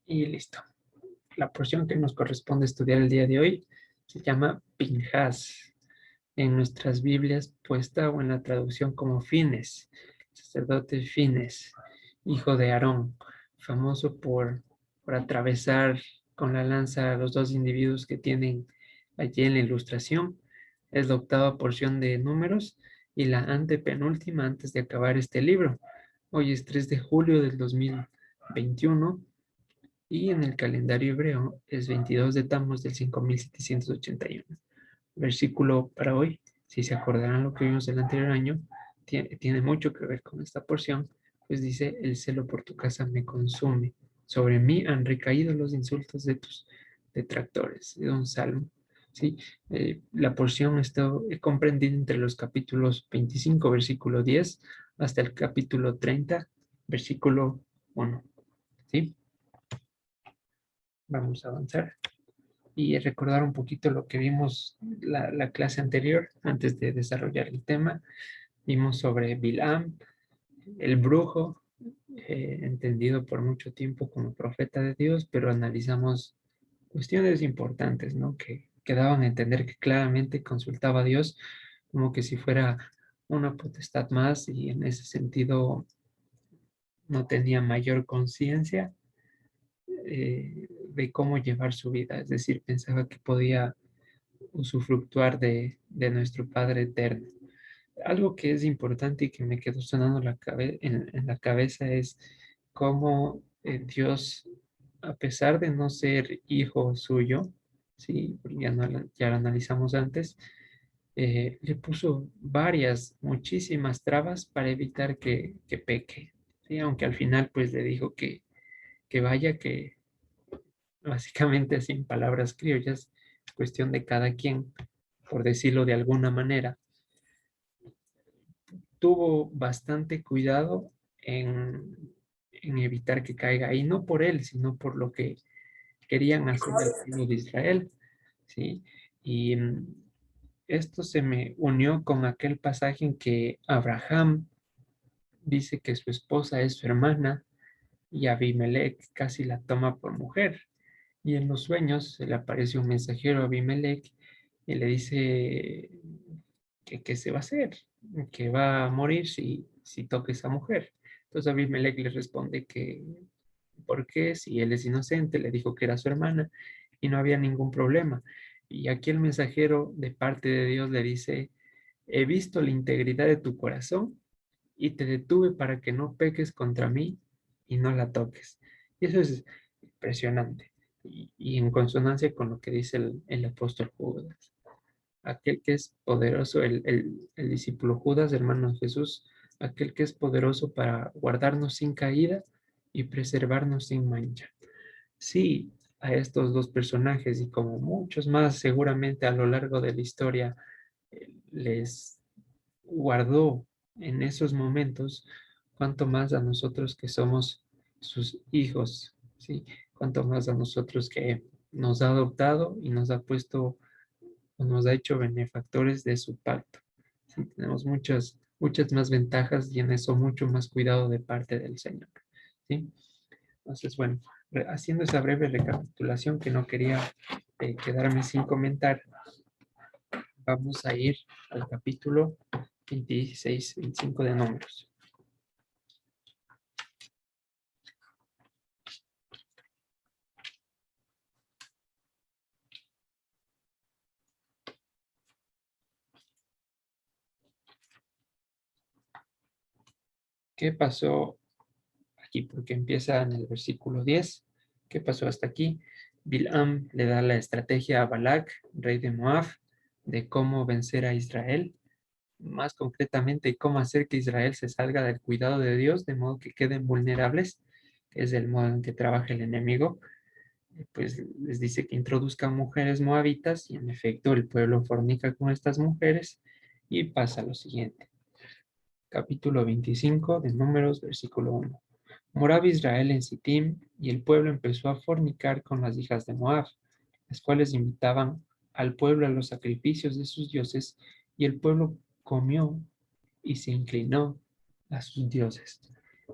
Y listo. La porción que nos corresponde estudiar el día de hoy se llama Pinhas. En nuestras Biblias puesta o en la traducción como Fines, sacerdote Fines, hijo de Aarón, famoso por atravesar con la lanza a los dos individuos que tienen allí en la ilustración. Es la octava porción de Números y la antepenúltima antes de acabar este libro. Hoy es 3 de julio del 2021 y en el calendario hebreo es 22 de Tammuz del 5781. Versículo para hoy, si se acordarán lo que vimos el anterior año, tiene mucho que ver con esta porción, pues dice, el celo por tu casa me consume. Sobre mí han recaído los insultos de tus detractores. De un salmo. ¿Sí? La porción está comprendida entre los capítulos 25, versículo 10, hasta el capítulo 30, versículo 1. ¿Sí? Vamos a avanzar y recordar un poquito lo que vimos la clase anterior, antes de desarrollar el tema. Vimos sobre Bilam, el brujo, entendido por mucho tiempo como profeta de Dios, pero analizamos cuestiones importantes, ¿no? Que daban a entender que claramente consultaba a Dios como que si fuera una potestad más y en ese sentido no tenía mayor conciencia de cómo llevar su vida, es decir, pensaba que podía usufructuar de nuestro Padre Eterno. Algo que es importante y que me quedó sonando en la cabeza es cómo Dios, a pesar de no ser hijo suyo, sí, porque ya lo analizamos antes, le puso muchísimas trabas para evitar que peque, ¿sí? Aunque al final pues le dijo que vaya, que básicamente sin palabras criollas, cuestión de cada quien, por decirlo de alguna manera, tuvo bastante cuidado en evitar que caiga, y no por él, sino por lo que querían hacer el pueblo de Israel, ¿sí? Y esto se me unió con aquel pasaje en que Abraham dice que su esposa es su hermana y Abimelech casi la toma por mujer. Y en los sueños se le aparece un mensajero a Abimelech y le dice que se va a hacer, que va a morir si toca esa mujer. Entonces Abimelech le responde que, ¿por qué? Si él es inocente, le dijo que era su hermana y no había ningún problema. Y aquí el mensajero de parte de Dios le dice, he visto la integridad de tu corazón y te detuve para que no peques contra mí y no la toques. Y eso es impresionante y en consonancia con lo que dice el apóstol Judas. Aquel que es poderoso, el discípulo Judas, hermano de Jesús, aquel que es poderoso para guardarnos sin caída y preservarnos sin mancha. Sí, a estos dos personajes y como muchos más seguramente a lo largo de la historia les guardó en esos momentos, cuanto más a nosotros que somos sus hijos, ¿sí? Cuanto más a nosotros que nos ha adoptado y nos ha puesto o nos ha hecho benefactores de su pacto. ¿Sí? Tenemos muchas más ventajas y en eso mucho más cuidado de parte del Señor, ¿sí? Entonces, bueno, haciendo esa breve recapitulación que no quería quedarme sin comentar, vamos a ir al capítulo 26, 25 de Números. ¿Qué pasó aquí? Porque empieza en el versículo 10. ¿Qué pasó hasta aquí? Bilam le da la estrategia a Balac, rey de Moab, de cómo vencer a Israel, más concretamente cómo hacer que Israel se salga del cuidado de Dios, de modo que queden vulnerables, que es el modo en que trabaja el enemigo. Pues les dice que introduzcan mujeres moabitas y en efecto el pueblo fornica con estas mujeres y pasa lo siguiente. Capítulo 25 de Números, versículo 1. Moraba Israel en Sittim y el pueblo empezó a fornicar con las hijas de Moab, las cuales invitaban al pueblo a los sacrificios de sus dioses y el pueblo comió y se inclinó a sus dioses.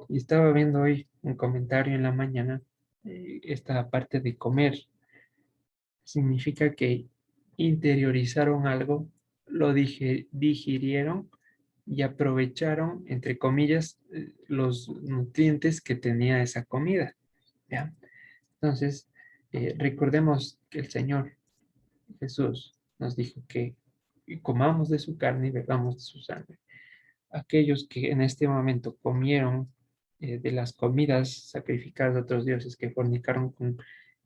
Y estaba viendo hoy un comentario en la mañana esta parte de comer significa que interiorizaron algo, lo digirieron y aprovecharon, entre comillas, los nutrientes que tenía esa comida. ¿Ya? Entonces, recordemos que el Señor Jesús nos dijo que comamos de su carne y bebamos de su sangre. Aquellos que en este momento comieron de las comidas sacrificadas a otros dioses, que fornicaron con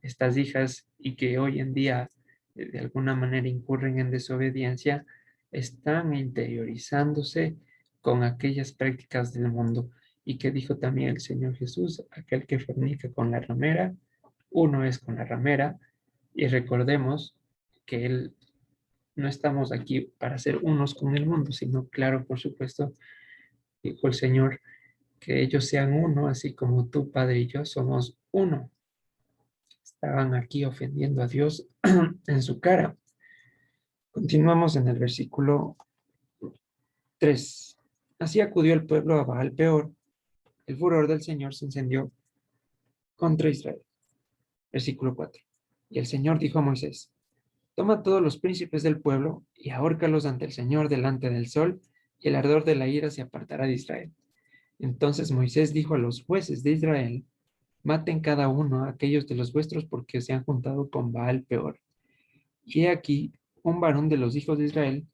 estas hijas y que hoy en día de alguna manera incurren en desobediencia, están interiorizándose con aquellas prácticas del mundo. Y que dijo también el Señor Jesús: aquel que fornica con la ramera, uno es con la ramera. Y recordemos que Él no estamos aquí para ser unos con el mundo, sino, claro, por supuesto, dijo el Señor, que ellos sean uno, así como tú, Padre, y yo somos uno. Estaban aquí ofendiendo a Dios en su cara. Continuamos en el versículo 3. Así acudió el pueblo a Baal Peor. El furor del Señor se encendió contra Israel. Versículo 4. Y el Señor dijo a Moisés: toma todos los príncipes del pueblo y ahórcalos ante el Señor delante del sol, y el ardor de la ira se apartará de Israel. Entonces Moisés dijo a los jueces de Israel: maten cada uno a aquellos de los vuestros porque se han juntado con Baal Peor. Y he aquí, un varón de los hijos de Israel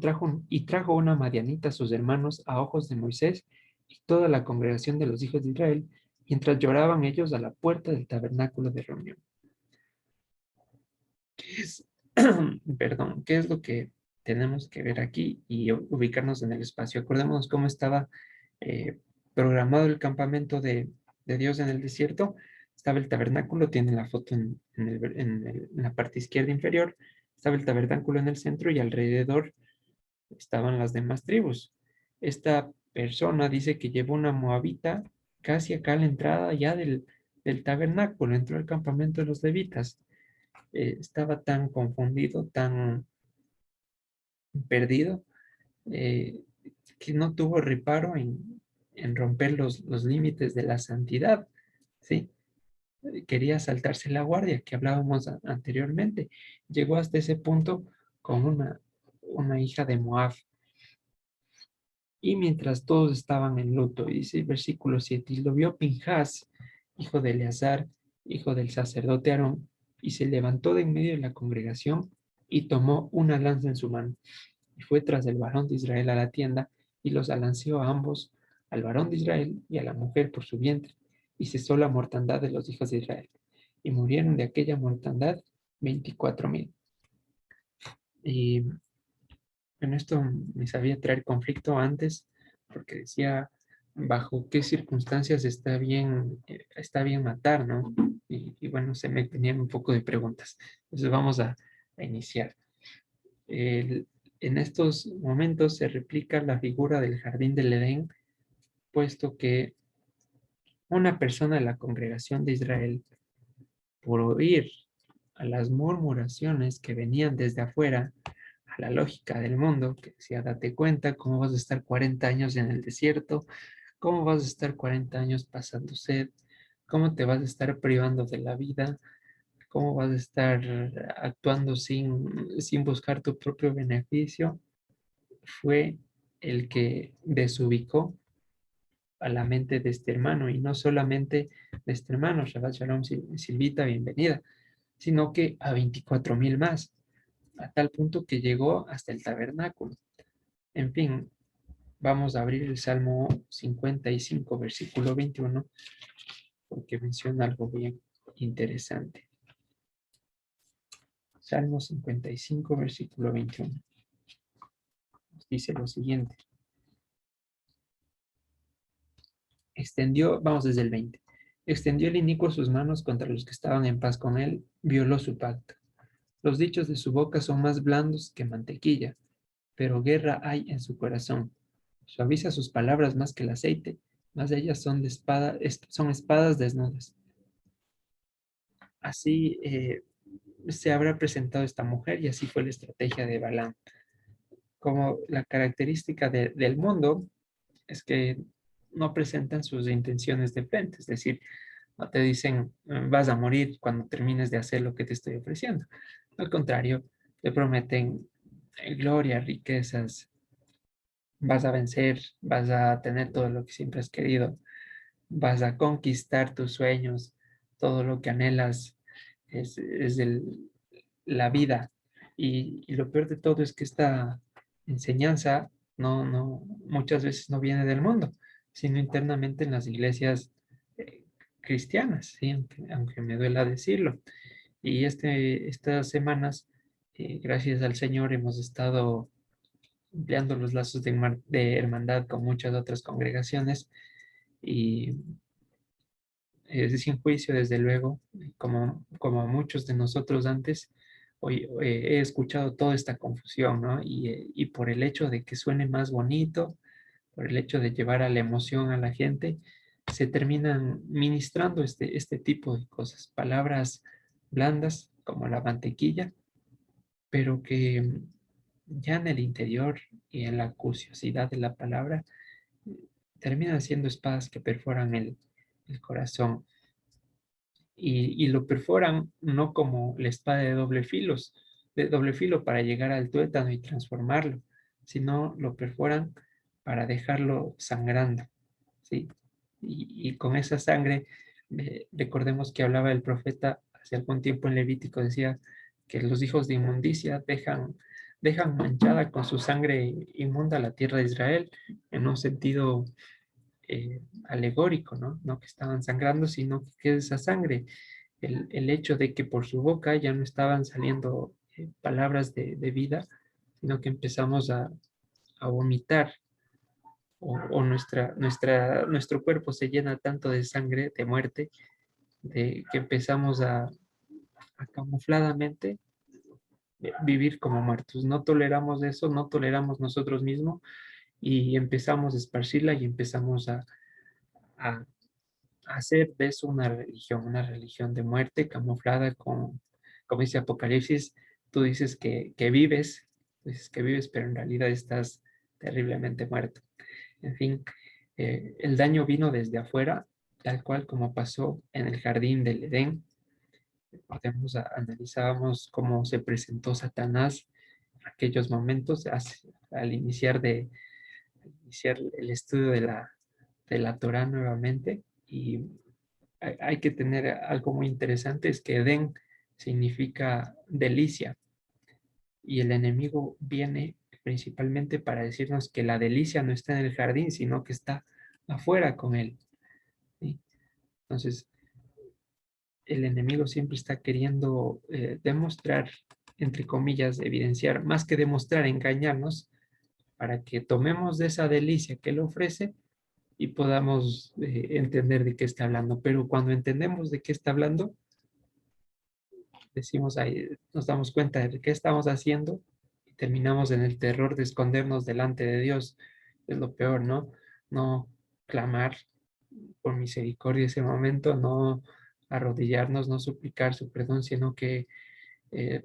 trajo una madianita a sus hermanos a ojos de Moisés y toda la congregación de los hijos de Israel, mientras lloraban ellos a la puerta del tabernáculo de reunión. ¿Qué es, perdón, qué es lo que tenemos que ver aquí y ubicarnos en el espacio? Acordémonos cómo estaba eh, programado el campamento de Dios en el desierto. Estaba el tabernáculo, tiene la foto en la parte izquierda inferior. Estaba el tabernáculo en el centro y alrededor estaban las demás tribus. Esta persona dice que llevó una moabita casi acá a la entrada ya del tabernáculo, entró al campamento de los levitas. Estaba tan confundido, tan perdido, eh, que no tuvo reparo en romper los límites de la santidad, ¿sí? Quería saltarse la guardia que hablábamos anteriormente. Llegó hasta ese punto con una hija de Moab. Y mientras todos estaban en luto, dice el versículo 7, y lo vio Pinjas, hijo de Eleazar, hijo del sacerdote Aarón, y se levantó de en medio de la congregación y tomó una lanza en su mano, y fue tras el varón de Israel a la tienda, y los alanceó a ambos, al varón de Israel y a la mujer por su vientre, y cesó la mortandad de los hijos de Israel. Y murieron de aquella mortandad 24,000. Y en esto me sabía traer conflicto antes, porque decía bajo qué circunstancias está bien matar, ¿no? Y bueno, se me tenían un poco de preguntas. Entonces vamos a iniciar. En estos momentos se replica la figura del jardín del Edén, puesto que una persona de la congregación de Israel, por oír a las murmuraciones que venían desde afuera, a la lógica del mundo, que decía: date cuenta, ¿cómo vas a estar 40 años en el desierto? ¿Cómo vas a estar 40 años pasando sed? ¿Cómo te vas a estar privando de la vida? ¿Cómo vas a estar actuando sin buscar tu propio beneficio? Fue el que desubicó a la mente de este hermano, y no solamente de este hermano, Shabbat Shalom, Silvita, bienvenida, sino que a 24,000 más, a tal punto que llegó hasta el tabernáculo. En fin, vamos a abrir el Salmo 55, versículo 21, porque menciona algo bien interesante. Salmo 55, versículo 21. Dice lo siguiente. Vamos desde el 20. Extendió el inicuo sus manos contra los que estaban en paz con él, violó su pacto. Los dichos de su boca son más blandos que mantequilla, pero guerra hay en su corazón. Suaviza sus palabras más que el aceite, más ellas son espadas desnudas. Así se habrá presentado esta mujer, y así fue la estrategia de Balaam. Como la característica del mundo es que no presentan sus intenciones de frente, es decir, No te dicen, vas a morir cuando termines de hacer lo que te estoy ofreciendo. Al contrario, te prometen gloria, riquezas, vas a vencer, vas a tener todo lo que siempre has querido, vas a conquistar tus sueños, todo lo que anhelas es la vida. Y lo peor de todo es que esta enseñanza muchas veces no viene del mundo, sino internamente en las iglesias cristianas, ¿sí? Aunque me duela decirlo. Y estas semanas, gracias al Señor, hemos estado ampliando los lazos de hermandad con muchas otras congregaciones y sin juicio, desde luego, como muchos de nosotros antes, hoy he escuchado toda esta confusión, ¿no? Y por el hecho de que suene más bonito, por el hecho de llevar a la emoción a la gente, se terminan ministrando este tipo de cosas, palabras blandas como la mantequilla, pero que ya en el interior y en la acuciosidad de la palabra terminan siendo espadas que perforan el corazón y lo perforan no como la espada de doble filo para llegar al tuétano y transformarlo, sino lo perforan para dejarlo sangrando, ¿sí? Y con esa sangre, recordemos que hablaba el profeta hace algún tiempo en Levítico, decía que los hijos de inmundicia dejan manchada con su sangre inmunda la tierra de Israel, en un sentido alegórico, ¿no? No que estaban sangrando, sino que esa sangre, el hecho de que por su boca ya no estaban saliendo palabras de vida, sino que empezamos a vomitar nuestro cuerpo se llena tanto de sangre, de muerte, de que empezamos a camufladamente vivir como muertos. No toleramos eso, no toleramos nosotros mismos y empezamos a esparcirla y empezamos a hacer de eso una religión de muerte camuflada como dice Apocalipsis, tú dices que vives, pero en realidad estás terriblemente muerto. En fin, el daño vino desde afuera, tal cual como pasó en el jardín del Edén. Analizábamos cómo se presentó Satanás en aquellos momentos al iniciar el estudio de la Torá nuevamente. Y hay que tener algo muy interesante, es que Edén significa delicia y el enemigo viene principalmente para decirnos que la delicia no está en el jardín, sino que está afuera con él, ¿sí? Entonces, el enemigo siempre está queriendo demostrar, entre comillas, evidenciar, más que demostrar, engañarnos, para que tomemos de esa delicia que él ofrece y podamos entender de qué está hablando. Pero cuando entendemos de qué está hablando, decimos ahí, nos damos cuenta de qué estamos haciendo y terminamos en el terror de escondernos delante de Dios. Es lo peor, ¿no? No clamar por misericordia ese momento, no arrodillarnos, no suplicar su perdón, sino que eh,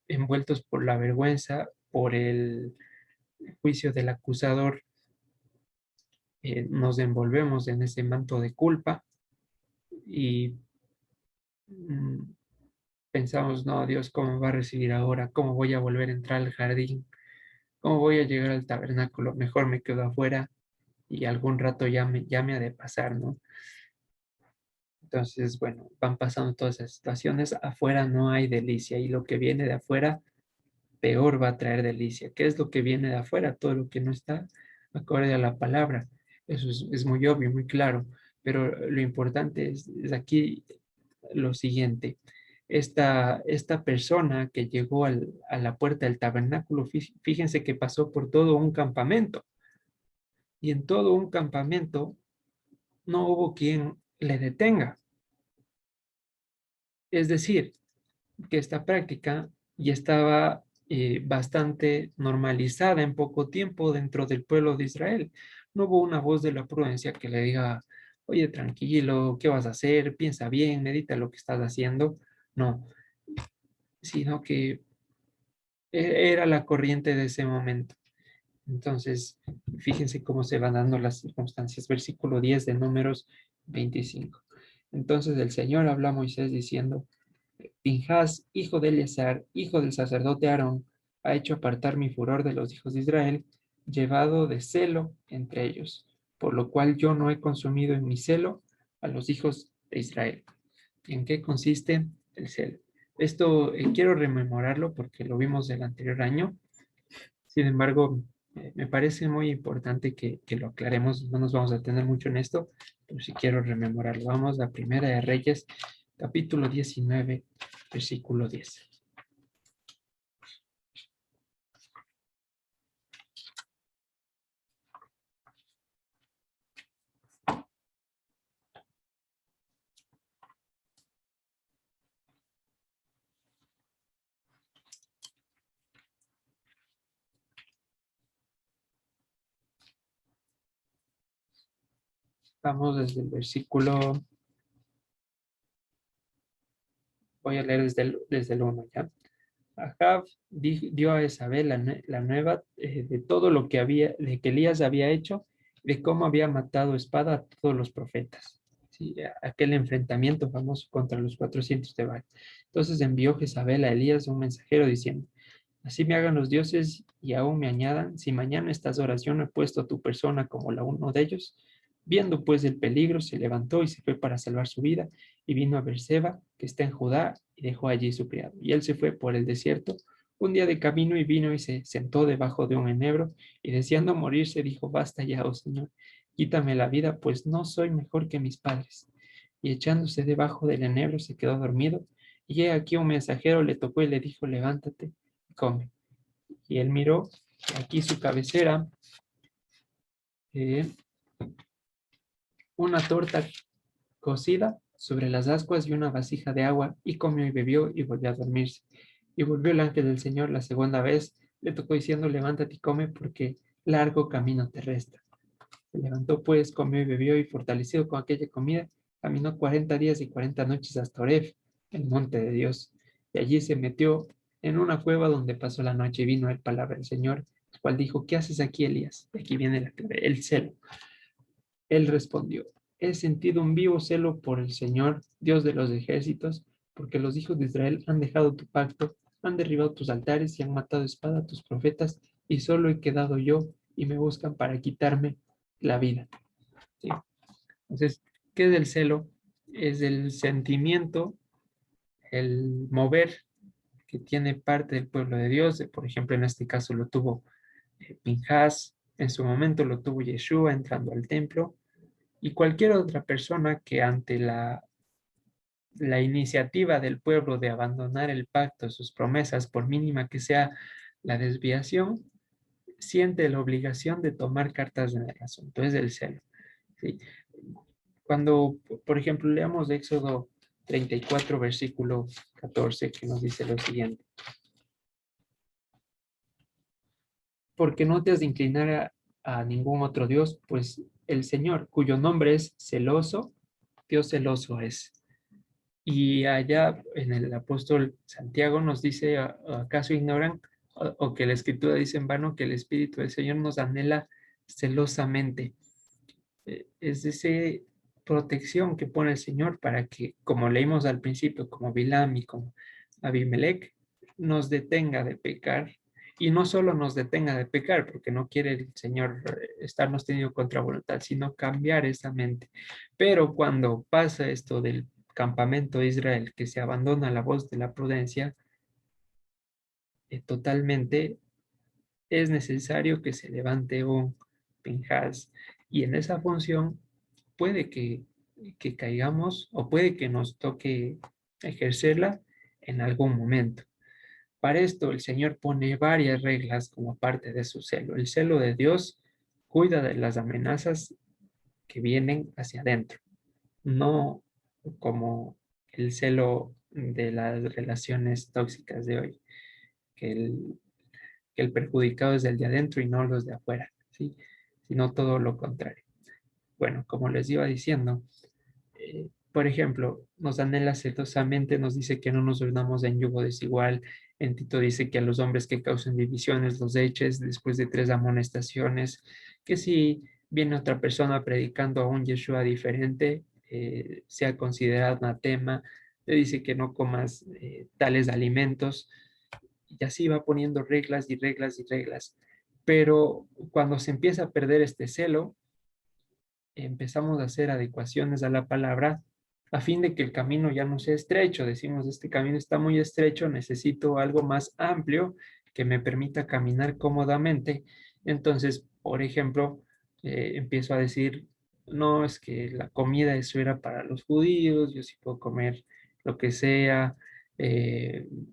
envueltos por la vergüenza, por el juicio del acusador, nos envolvemos en ese manto de culpa y mm, pensamos, no, Dios, ¿cómo me va a recibir ahora? ¿Cómo voy a volver a entrar al jardín? ¿Cómo voy a llegar al tabernáculo? Mejor me quedo afuera y algún rato ya me ha de pasar, ¿no? Entonces, bueno, van pasando todas esas situaciones. Afuera no hay delicia y lo que viene de afuera peor va a traer delicia. ¿Qué es lo que viene de afuera? Todo lo que no está acorde a la palabra. Eso es muy obvio, muy claro. Pero lo importante es aquí lo siguiente. Esta persona que llegó a la puerta del tabernáculo, fíjense que pasó por todo un campamento. Y en todo un campamento no hubo quien le detenga. Es decir, que esta práctica ya estaba bastante normalizada en poco tiempo dentro del pueblo de Israel. No hubo una voz de la prudencia que le diga, oye, tranquilo, ¿qué vas a hacer? Piensa bien, medita lo que estás haciendo. No, sino que era la corriente de ese momento. Entonces, fíjense cómo se van dando las circunstancias. Versículo 10 de Números 25. Entonces el Señor habló a Moisés diciendo, Pinjas, hijo de Eleazar, hijo del sacerdote Aarón, ha hecho apartar mi furor de los hijos de Israel, llevado de celo entre ellos, por lo cual yo no he consumido en mi celo a los hijos de Israel. ¿En qué consiste el celo? Esto quiero rememorarlo porque lo vimos el anterior año. Sin embargo, me parece muy importante que lo aclaremos. No nos vamos a detener mucho en esto, pero sí quiero rememorarlo. Vamos a Primera de Reyes, capítulo 19, versículo 10. Vamos desde el versículo, voy a leer desde el 1, ¿ya? Acab dio a Isabel la nueva de todo lo que había, de que Elías había hecho, de cómo había matado espada a todos los profetas. Sí, aquel enfrentamiento famoso contra los 400 de Baal. Entonces envió Jezabel a Elías un mensajero diciendo, así me hagan los dioses y aún me añadan, si mañana a estas horas yo no he puesto a tu persona como la uno de ellos. Viendo pues el peligro, se levantó y se fue para salvar su vida, y vino a Beerseba, que está en Judá, y dejó allí su criado. Y él se fue por el desierto un día de camino y vino y se sentó debajo de un enebro, y deseando morirse dijo, basta ya, oh Señor, quítame la vida, pues no soy mejor que mis padres. Y echándose debajo del enebro se quedó dormido, y he aquí un mensajero le tocó y le dijo, levántate y come. Y él miró, y aquí su cabecera, eh, una torta cocida sobre las ascuas y una vasija de agua, y comió y bebió y volvió a dormirse. Y volvió el ángel del Señor la segunda vez, le tocó diciendo, levántate y come, porque largo camino te resta. Se levantó pues, comió y bebió, y fortalecido con aquella comida, caminó 40 días y 40 noches hasta Oreb, el monte de Dios. Y allí se metió en una cueva donde pasó la noche, y vino el palabra del Señor, el cual dijo, ¿qué haces aquí, Elías? Y aquí viene la clave, el celo. Él respondió, he sentido un vivo celo por el Señor, Dios de los ejércitos, porque los hijos de Israel han dejado tu pacto, han derribado tus altares y han matado a espada a tus profetas, y solo he quedado yo, y me buscan para quitarme la vida. ¿Sí? Entonces, ¿qué es el celo? Es el sentimiento, el mover que tiene parte del pueblo de Dios. Por ejemplo, en este caso lo tuvo Pinjas, en su momento lo tuvo Yeshua entrando al templo, y cualquier otra persona que ante la iniciativa del pueblo de abandonar el pacto, sus promesas, por mínima que sea la desviación, siente la obligación de tomar cartas en el asunto, es el celo. ¿Sí? Cuando, por ejemplo, leamos de Éxodo 34, versículo 14, que nos dice lo siguiente. Porque no te has de inclinar a ningún otro Dios, pues el Señor, cuyo nombre es celoso, Dios celoso es. Y allá en el apóstol Santiago nos dice, ¿acaso ignoran o que la escritura dice en vano que el Espíritu del Señor nos anhela celosamente? Es esa protección que pone el Señor para que, como leímos al principio, como Bilam y como Abimelech, nos detenga de pecar. Y no solo nos detenga de pecar, porque no quiere el Señor estarnos teniendo contra voluntad, sino cambiar esa mente. Pero cuando pasa esto del campamento de Israel, que se abandona la voz de la prudencia, totalmente es necesario que se levante un Pinhas. Y en esa función puede que caigamos o puede que nos toque ejercerla en algún momento. Para esto el Señor pone varias reglas como parte de su celo. El celo de Dios cuida de las amenazas que vienen hacia adentro, no como el celo de las relaciones tóxicas de hoy, que el perjudicado es el de adentro y no los de afuera, ¿sí? Sino todo lo contrario. Bueno, como les iba diciendo, por ejemplo, nos anhela celosamente, nos dice que no nos unamos en yugo desigual. En Tito dice que a los hombres que causen divisiones los eches después de 3 amonestaciones, que si viene otra persona predicando a un Yeshua diferente, sea considerado anatema, le dice que no comas tales alimentos, y así va poniendo reglas y reglas y reglas. Pero cuando se empieza a perder este celo, empezamos a hacer adecuaciones a la palabra a fin de que el camino ya no sea estrecho. Decimos, este camino está muy estrecho, necesito algo más amplio que me permita caminar cómodamente. Entonces, por ejemplo, empiezo a decir, no, es que la comida eso era para los judíos, yo sí puedo comer lo que sea,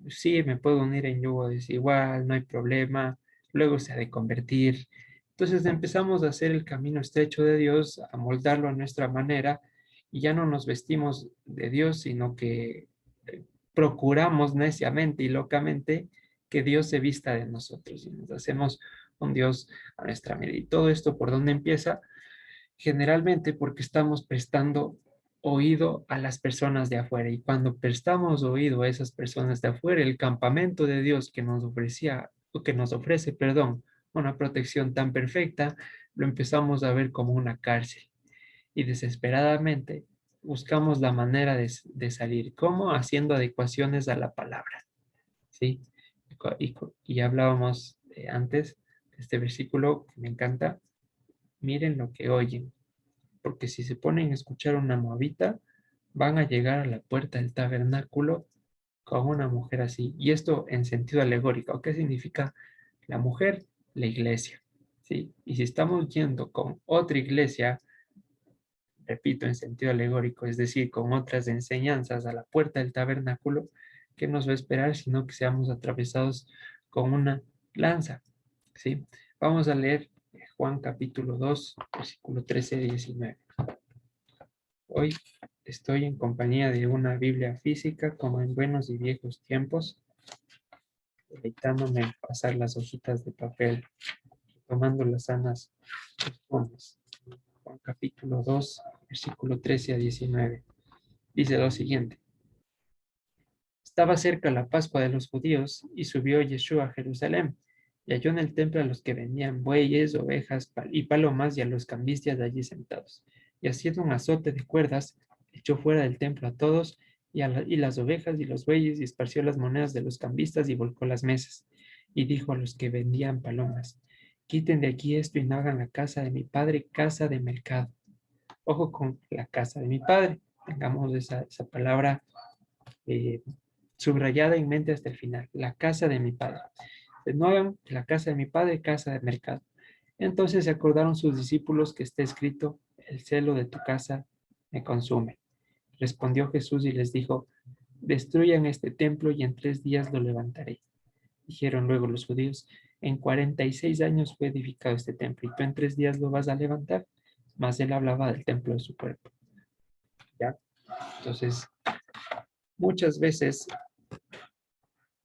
sí, me puedo unir en yugo desigual, no hay problema, luego se ha de convertir. Entonces empezamos a hacer el camino estrecho de Dios, a moldarlo a nuestra manera, y ya no nos vestimos de Dios, sino que procuramos neciamente y locamente que Dios se vista de nosotros y nos hacemos un Dios a nuestra medida. ¿Y todo esto por dónde empieza? Generalmente porque estamos prestando oído a las personas de afuera, y cuando prestamos oído a esas personas de afuera, el campamento de Dios que nos ofrecía, o que nos ofrece, perdón, una protección tan perfecta, lo empezamos a ver como una cárcel, y desesperadamente buscamos la manera de salir. ¿Cómo? Haciendo adecuaciones a la palabra, ¿sí? Y hablábamos antes de este versículo que me encanta. Miren lo que oyen, porque si se ponen a escuchar una moabita, van a llegar a la puerta del tabernáculo con una mujer así. Y esto en sentido alegórico. ¿Qué significa la mujer? La iglesia, ¿sí? Y si estamos yendo con otra iglesia, repito, en sentido alegórico, es decir, con otras enseñanzas a la puerta del tabernáculo, ¿qué nos va a esperar sino que seamos atravesados con una lanza? ¿Sí? Vamos a leer Juan capítulo 2, versículo 13 y 19. Hoy estoy en compañía de una Biblia física como en buenos y viejos tiempos, deleitándome en pasar las hojitas de papel, tomando las sanas costumbres. Juan capítulo 2, versículo 13 a 19. Dice lo siguiente. Estaba cerca la Pascua de los judíos y subió Yeshua a Jerusalén y halló en el templo a los que vendían bueyes, ovejas y palomas y a los cambistas de allí sentados. Y haciendo un azote de cuerdas, echó fuera del templo a todos y las ovejas y los bueyes y esparció las monedas de los cambistas y volcó las mesas. Y dijo a los que vendían palomas, quiten de aquí esto y no hagan la casa de mi padre casa de mercado. Ojo con la casa de mi padre. Tengamos esa palabra eh, subrayada en mente hasta el final, la casa de mi padre. No hagan la casa de mi padre casa de mercado. Entonces se acordaron sus discípulos que está escrito, el celo de tu casa me consume. Respondió Jesús y les dijo, destruyan este templo y en 3 días lo levantaré. Dijeron luego los judíos, en 46 años fue edificado este templo y tú en 3 días lo vas a levantar. Mas él hablaba del templo de su cuerpo. ¿Ya? Entonces, muchas veces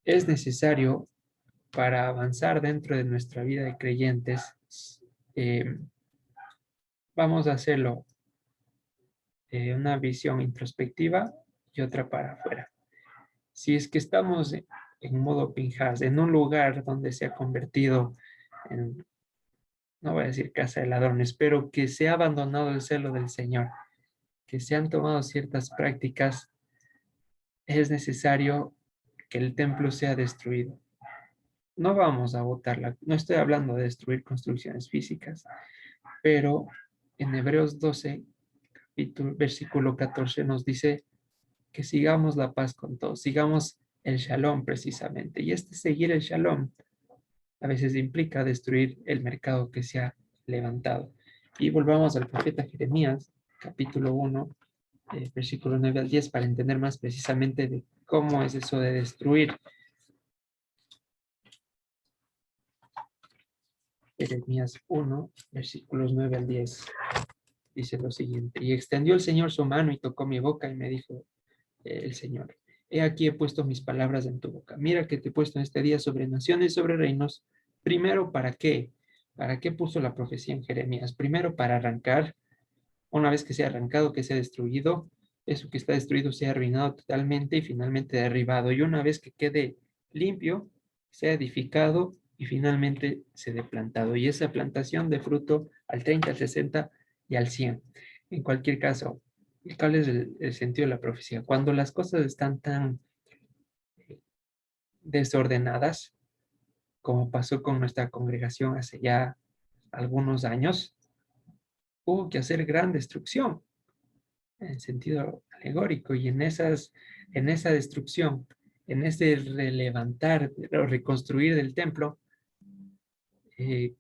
es necesario para avanzar dentro de nuestra vida de creyentes, eh, vamos a hacerlo una visión introspectiva y otra para afuera. Si es que estamos en modo Pinhas, en un lugar donde se ha convertido en, no voy a decir casa de ladrones, pero que se ha abandonado el celo del Señor, que se han tomado ciertas prácticas, es necesario que el templo sea destruido. No vamos a botarla, no estoy hablando de destruir construcciones físicas, pero en Hebreos 12, versículo 14 nos dice que sigamos la paz con todos, sigamos el shalom precisamente. Y este seguir el shalom a veces implica destruir el mercado que se ha levantado. Y volvamos al profeta Jeremías, capítulo 1, versículo 9 al 10, para entender más precisamente de cómo es eso de destruir. Jeremías 1, versículos 9 al 10. Dice lo siguiente, y extendió el Señor su mano y tocó mi boca y me dijo el Señor, he aquí he puesto mis palabras en tu boca. Mira que te he puesto en este día sobre naciones y sobre reinos. Primero, ¿para qué? ¿Para qué puso la profecía en Jeremías? Primero, para arrancar, una vez que sea arrancado, que sea destruido, eso que está destruido sea arruinado totalmente y finalmente derribado. Y una vez que quede limpio, sea edificado y finalmente se dé plantado. Y esa plantación de fruto al 30, al 60 y al 100. En cualquier caso, ¿Cuál es el sentido de la profecía? Cuando las cosas están tan desordenadas, como pasó con nuestra congregación hace ya algunos años, hubo que hacer gran destrucción en sentido alegórico y en esa destrucción, en ese relevantar o reconstruir del templo,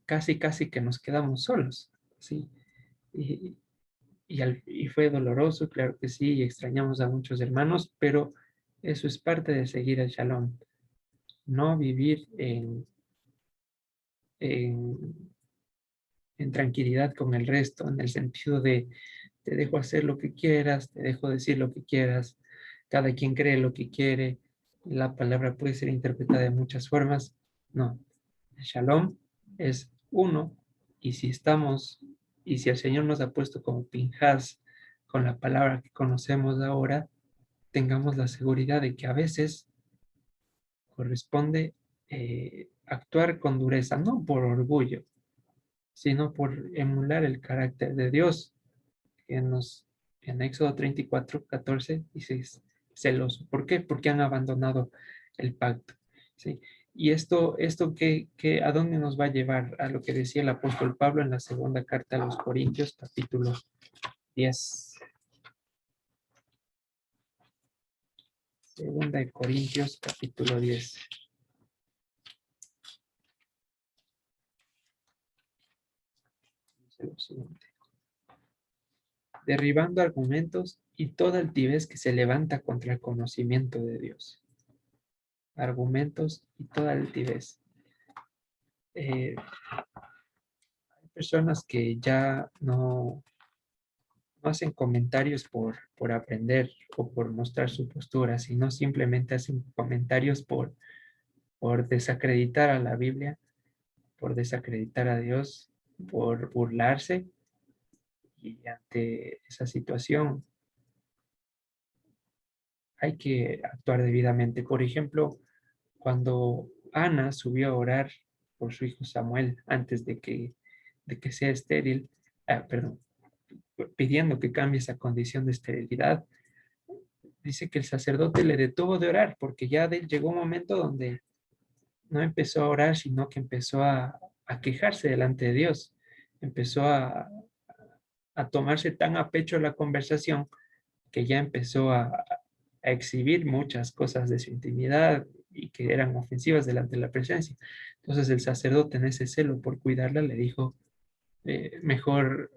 casi que nos quedamos solos, ¿sí? Y, y fue doloroso, claro que sí, y extrañamos a muchos hermanos, pero eso es parte de seguir el Shalom, no vivir en, en tranquilidad con el resto, en el sentido de te dejo hacer lo que quieras, te dejo decir lo que quieras, cada quien cree lo que quiere, la palabra puede ser interpretada de muchas formas. No, el Shalom es uno, y si estamos, y si el Señor nos ha puesto como Pinhas con la palabra que conocemos ahora, tengamos la seguridad de que a veces corresponde actuar con dureza, no por orgullo, sino por emular el carácter de Dios, que en Éxodo 34, 14 dice celoso. ¿Por qué? Porque han abandonado el pacto. ¿Sí? Y esto ¿a dónde nos va a llevar? A lo que decía el apóstol Pablo en la segunda carta a los Corintios, capítulo 10. Segunda de Corintios, capítulo 10. Dice lo siguiente: derribando argumentos y toda altivez que se levanta contra el conocimiento de Dios. Argumentos y toda altivez. Hay personas que ya no hacen comentarios por aprender o por mostrar su postura, sino simplemente hacen comentarios por desacreditar a la Biblia, por desacreditar a Dios, por burlarse. Y ante esa situación hay que actuar debidamente. Por ejemplo, cuando Ana subió a orar por su hijo Samuel antes de que sea estéril, perdón, pidiendo que cambie esa condición de esterilidad, dice que el sacerdote le detuvo de orar porque ya llegó un momento donde no empezó a orar, sino que empezó a quejarse delante de Dios. Empezó a tomarse tan a pecho la conversación que ya empezó a exhibir muchas cosas de su intimidad y que eran ofensivas delante de la presencia. Entonces el sacerdote, en ese celo por cuidarla, le dijo, mejor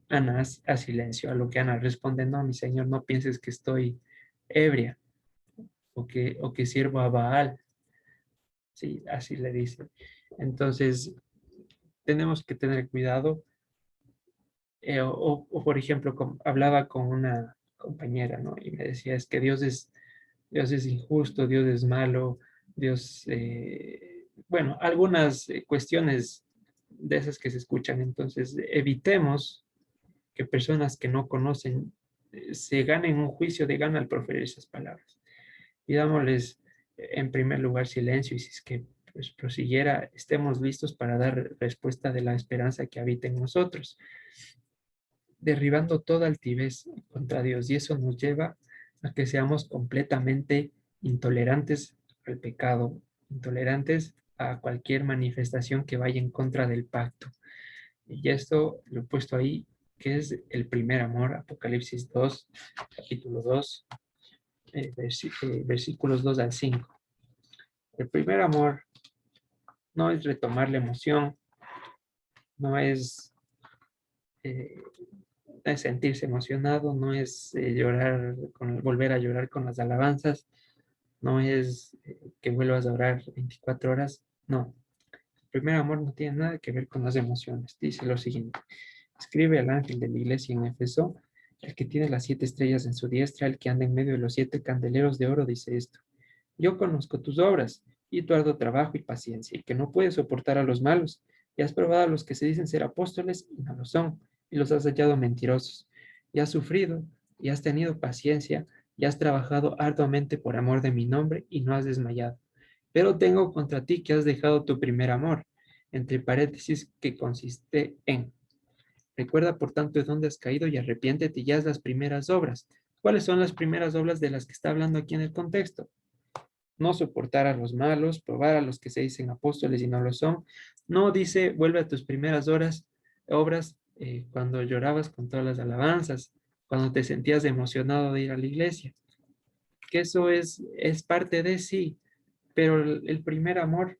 Ana, a silencio. A lo que Ana responde: no, mi señor, no pienses que estoy ebria o que sirvo a Baal. Sí, así le dice. Entonces, tenemos que tener cuidado. Por ejemplo, hablaba con una compañera, ¿no? Y me decía, es que Dios es injusto, Dios es malo, Dios, bueno, algunas cuestiones de esas que se escuchan. Entonces, evitemos que personas que no conocen se ganen un juicio de gana al proferir esas palabras. Pidámosles en primer lugar silencio, y si es que pues, prosiguiera, estemos listos para dar respuesta de la esperanza que habita en nosotros, derribando toda altivez contra Dios. Y eso nos lleva a que seamos completamente intolerantes al pecado, intolerantes a cualquier manifestación que vaya en contra del pacto. Y esto lo he puesto ahí, que es el primer amor, Apocalipsis 2, capítulo 2, versículos 2 al 5. El primer amor no es retomar la emoción, no es, eh, no es sentirse emocionado, no es volver a llorar con las alabanzas, no es que vuelvas a orar 24 horas, no. El primer amor no tiene nada que ver con las emociones. Dice lo siguiente: escribe al ángel de la iglesia en Éfeso, el que tiene las 7 estrellas en su diestra, el que anda en medio de los 7 candeleros de oro, dice esto: yo conozco tus obras y tu arduo trabajo y paciencia, y que no puedes soportar a los malos, y has probado a los que se dicen ser apóstoles y no lo son, y los has hallado mentirosos, y has sufrido, y has tenido paciencia, y has trabajado arduamente por amor de mi nombre, y no has desmayado. Pero tengo contra ti que has dejado tu primer amor, entre paréntesis, que consiste en Recuerda, por tanto, de dónde has caído y arrepiéntete y haz las primeras obras. ¿Cuáles son las primeras obras de las que está hablando aquí en el contexto? No soportar a los malos, probar a los que se dicen apóstoles y no lo son. No dice, vuelve a tus primeras obras cuando llorabas con todas las alabanzas, cuando te sentías emocionado de ir a la iglesia. Que eso es parte de sí, pero el primer amor,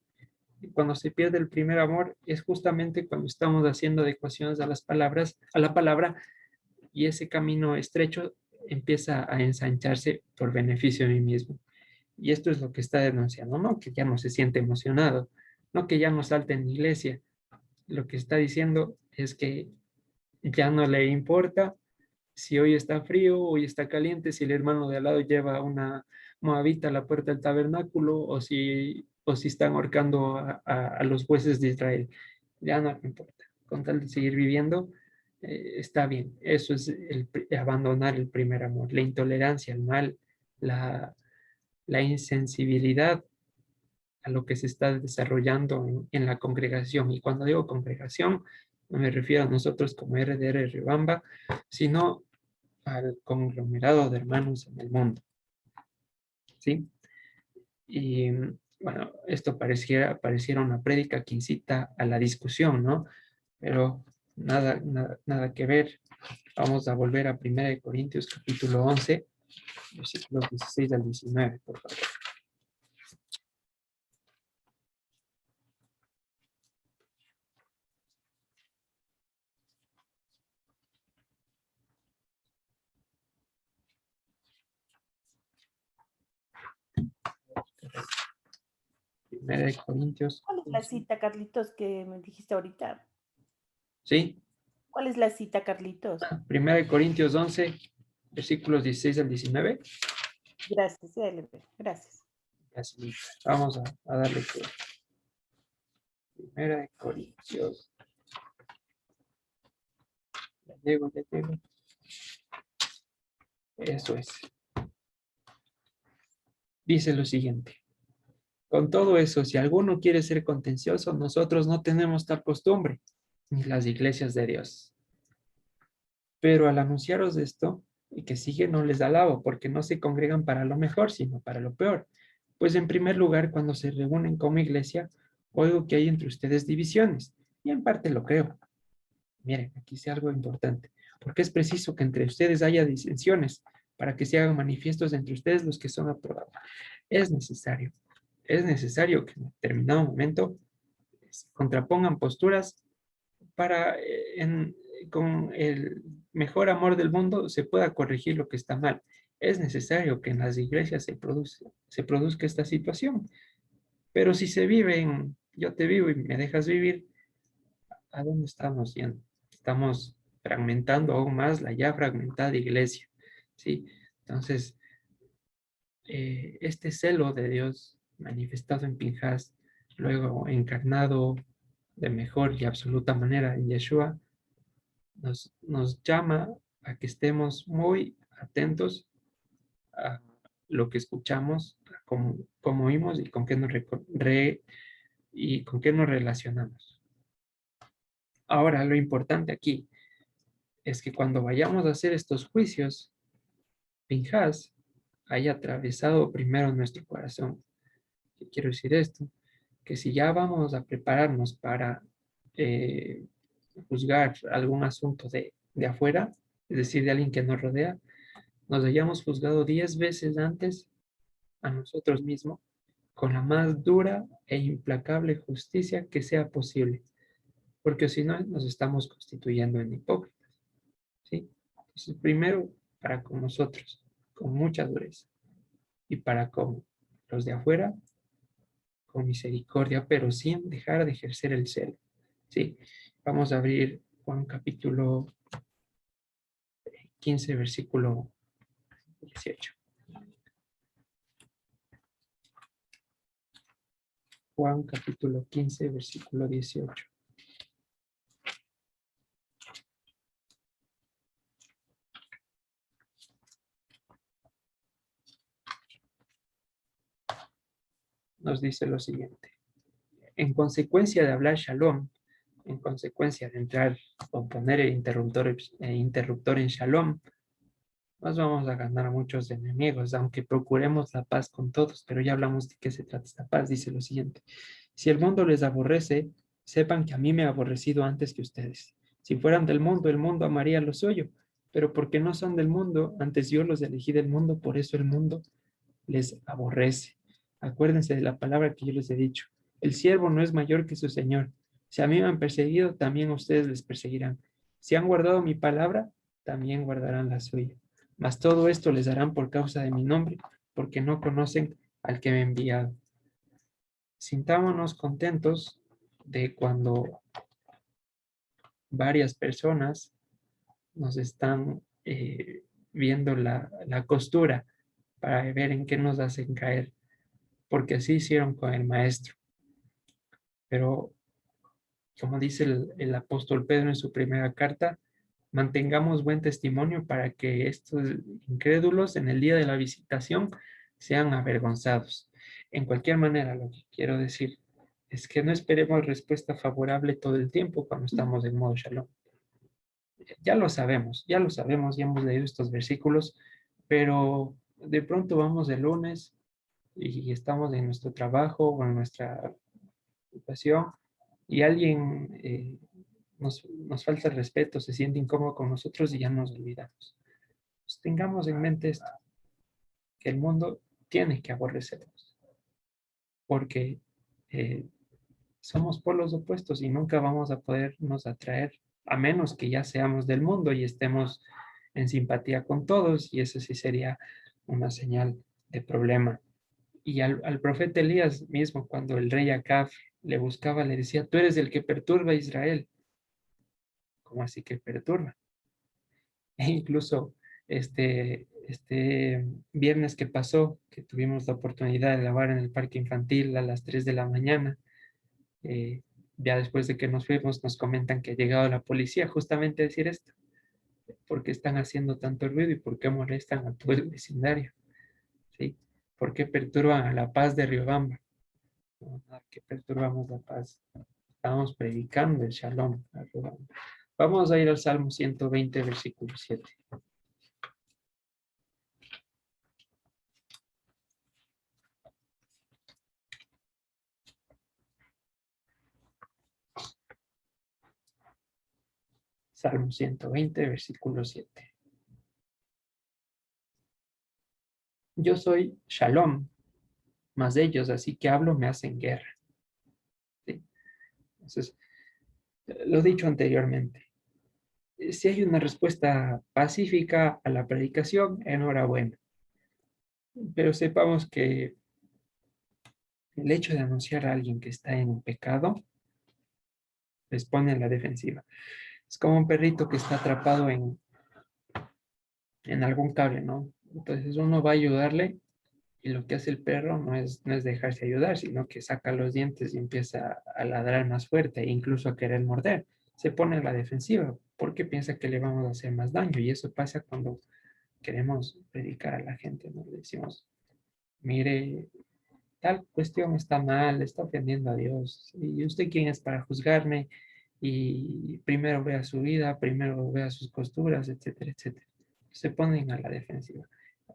cuando se pierde el primer amor, es justamente cuando estamos haciendo adecuaciones a las palabras, a la palabra, y ese camino estrecho empieza a ensancharse por beneficio de mí mismo. Y esto es lo que está denunciando, no que ya no se siente emocionado, no que ya no salte en la iglesia. Lo que está diciendo es que ya no le importa si hoy está frío, hoy está caliente, si el hermano de al lado lleva una moabita a la puerta del tabernáculo o si están ahorcando a los jueces de Israel. Ya no le importa. Con tal de seguir viviendo, está bien. Eso es abandonar el primer amor, la intolerancia al mal, la insensibilidad a lo que se está desarrollando en la congregación. Y cuando digo congregación, no me refiero a nosotros como RDR Riobamba, sino al conglomerado de hermanos en el mundo. ¿Sí? Y bueno, esto pareciera una prédica que incita a la discusión, ¿no? Pero nada que ver. Vamos a volver a 1 Corintios capítulo 11, versículos 16 al 19, por favor. Primera de Corintios ¿Cuál es la 11. cita, Carlitos, que me dijiste ahorita? ¿Sí? ¿Cuál es la cita, Carlitos? Primera de Corintios 11, versículos 16 al 19. Gracias, LB, gracias. Así, vamos a darle que Primera de Corintios. Ya llego. Eso es. Dice lo siguiente. Con todo eso, si alguno quiere ser contencioso, nosotros no tenemos tal costumbre, ni las iglesias de Dios. Pero al anunciaros esto, y que sigue no les alabo, porque no se congregan para lo mejor, sino para lo peor. Pues en primer lugar, cuando se reúnen como iglesia, oigo que hay entre ustedes divisiones, y en parte lo creo. Miren, aquí dice algo importante, porque es preciso que entre ustedes haya disensiones, para que se hagan manifiestos entre ustedes los que son aprobados. Es necesario, es necesario que en determinado momento se contrapongan posturas para con el mejor amor del mundo se pueda corregir lo que está mal. Es necesario que en las iglesias se produzca esta situación. Pero si se vive en yo te vivo y me dejas vivir, ¿a dónde estamos yendo? Estamos fragmentando aún más la ya fragmentada iglesia, ¿sí? Entonces, este celo de Dios manifestado en Pinjas, luego encarnado de mejor y absoluta manera en Yeshua, nos llama a que estemos muy atentos a lo que escuchamos, a cómo oímos y con qué y con qué nos relacionamos. Ahora, lo importante aquí es que cuando vayamos a hacer estos juicios, Pinjas haya atravesado primero nuestro corazón. ¿Qué quiero decir esto? Que si ya vamos a prepararnos para eh, juzgar algún asunto de afuera, es decir, de alguien que nos rodea, nos hayamos juzgado 10 veces antes a nosotros mismos con la más dura e implacable justicia que sea posible, porque si no nos estamos constituyendo en hipócritas, ¿sí? Entonces, primero para con nosotros, con mucha dureza, y para con los de afuera, con misericordia, pero sin dejar de ejercer el celo, ¿sí? Vamos a abrir Juan capítulo 15, versículo 18. Juan capítulo 15, versículo 18. Nos dice lo siguiente. En consecuencia de hablar shalom en consecuencia de entrar o poner el interruptor en Shalom, nos vamos a ganar muchos enemigos, aunque procuremos la paz con todos. Pero ya hablamos de qué se trata esta paz. Dice lo siguiente: si el mundo les aborrece, sepan que a mí me ha aborrecido antes que ustedes. Si fueran del mundo, el mundo amaría lo suyo, pero porque no son del mundo, antes yo los elegí del mundo, por eso el mundo les aborrece. Acuérdense de la palabra que yo les he dicho: el siervo no es mayor que su señor. Si a mí me han perseguido, también a ustedes les perseguirán. Si han guardado mi palabra, también guardarán la suya. Mas todo esto les harán por causa de mi nombre, porque no conocen al que me ha enviado. Sintámonos contentos de cuando varias personas nos están viendo la costura para ver en qué nos hacen caer, porque así hicieron con el maestro. Pero, como dice el apóstol Pedro en su primera carta, mantengamos buen testimonio para que estos incrédulos en el día de la visitación sean avergonzados. En cualquier manera, lo que quiero decir es que no esperemos respuesta favorable todo el tiempo cuando estamos en modo Shalom. Ya lo sabemos, ya hemos leído estos versículos, pero de pronto vamos el lunes y estamos en nuestro trabajo o en nuestra ocupación y alguien nos falta el respeto, se siente incómodo con nosotros y ya nos olvidamos. Pues tengamos en mente esto, que el mundo tiene que aborrecernos, porque eh, somos polos opuestos y nunca vamos a podernos atraer, a menos que ya seamos del mundo y estemos en simpatía con todos, y eso sí sería una señal de problema. Y al profeta Elías mismo, cuando el rey Acab le buscaba, le decía: tú eres el que perturba a Israel. ¿Cómo así que perturba? E incluso este viernes que pasó, que tuvimos la oportunidad de grabar en el parque infantil a las 3 de la mañana, eh, ya después de que nos fuimos, nos comentan que ha llegado la policía justamente a decir esto: ¿por qué están haciendo tanto ruido y por qué molestan a todo el vecindario? ¿Sí? ¿Por qué perturban a la paz de Riobamba? No, nada, que perturbamos la paz. Estamos predicando el Shalom a Riobamba. Vamos a ir al Salmo 120, versículo 7. Salmo 120, versículo 7. Yo soy Shalom, mas ellos, así que hablo, me hacen guerra. ¿Sí? Entonces, lo dicho anteriormente, si hay una respuesta pacífica a la predicación, enhorabuena. Pero sepamos que el hecho de anunciar a alguien que está en un pecado les pone en la defensiva. Es como un perrito que está atrapado en algún cable, ¿no? Entonces uno va a ayudarle y lo que hace el perro no es dejarse ayudar, sino que saca los dientes y empieza a ladrar más fuerte e incluso a querer morder. Se pone en la defensiva porque piensa que le vamos a hacer más daño, y eso pasa cuando queremos predicar a la gente, ¿no? Le decimos: mire, tal cuestión está mal, está ofendiendo a Dios. ¿Y usted quién es para juzgarme? Y primero vea su vida, primero vea sus costuras, etcétera, etcétera. Se ponen a la defensiva.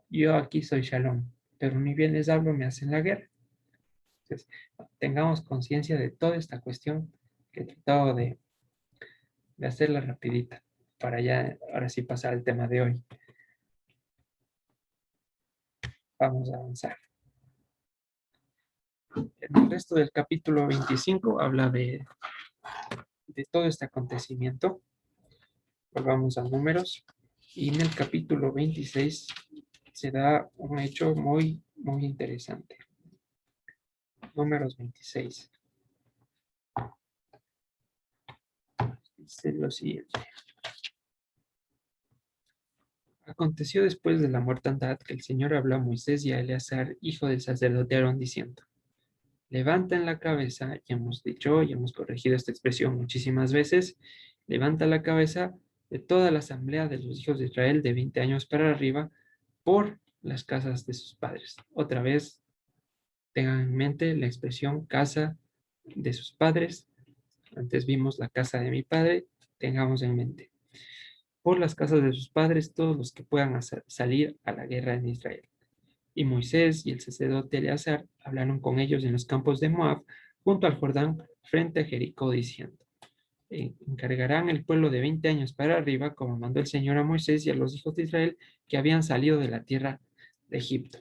Yo aquí soy Shalom, pero ni bien les hablo, me hacen la guerra. Entonces, tengamos conciencia de toda esta cuestión que he tratado de hacerla rapidita para ya, ahora sí, pasar al tema de hoy. Vamos a avanzar. El resto del capítulo 25 habla de todo este acontecimiento. Volvamos a Números. Y en el capítulo 26 se da un hecho muy, muy interesante. Números 26. Dice lo siguiente: aconteció después de la mortandad que el Señor habló a Moisés y a Eleazar, hijo del sacerdote Aarón, diciendo: levanten la cabeza, y hemos dicho y hemos corregido esta expresión muchísimas veces: levanta la cabeza de toda la asamblea de los hijos de Israel de 20 años para arriba por las casas de sus padres. Otra vez, tengan en mente la expresión casa de sus padres, Antes vimos la casa de mi padre, tengamos en mente. Por las casas de sus padres, todos los que puedan salir a la guerra en Israel. Y Moisés y el sacerdote Eleazar hablaron con ellos en los campos de Moab, junto al Jordán, frente a Jericó, diciendo: encargarán el pueblo de 20 años para arriba, como mandó el Señor a Moisés y a los hijos de Israel que habían salido de la tierra de Egipto.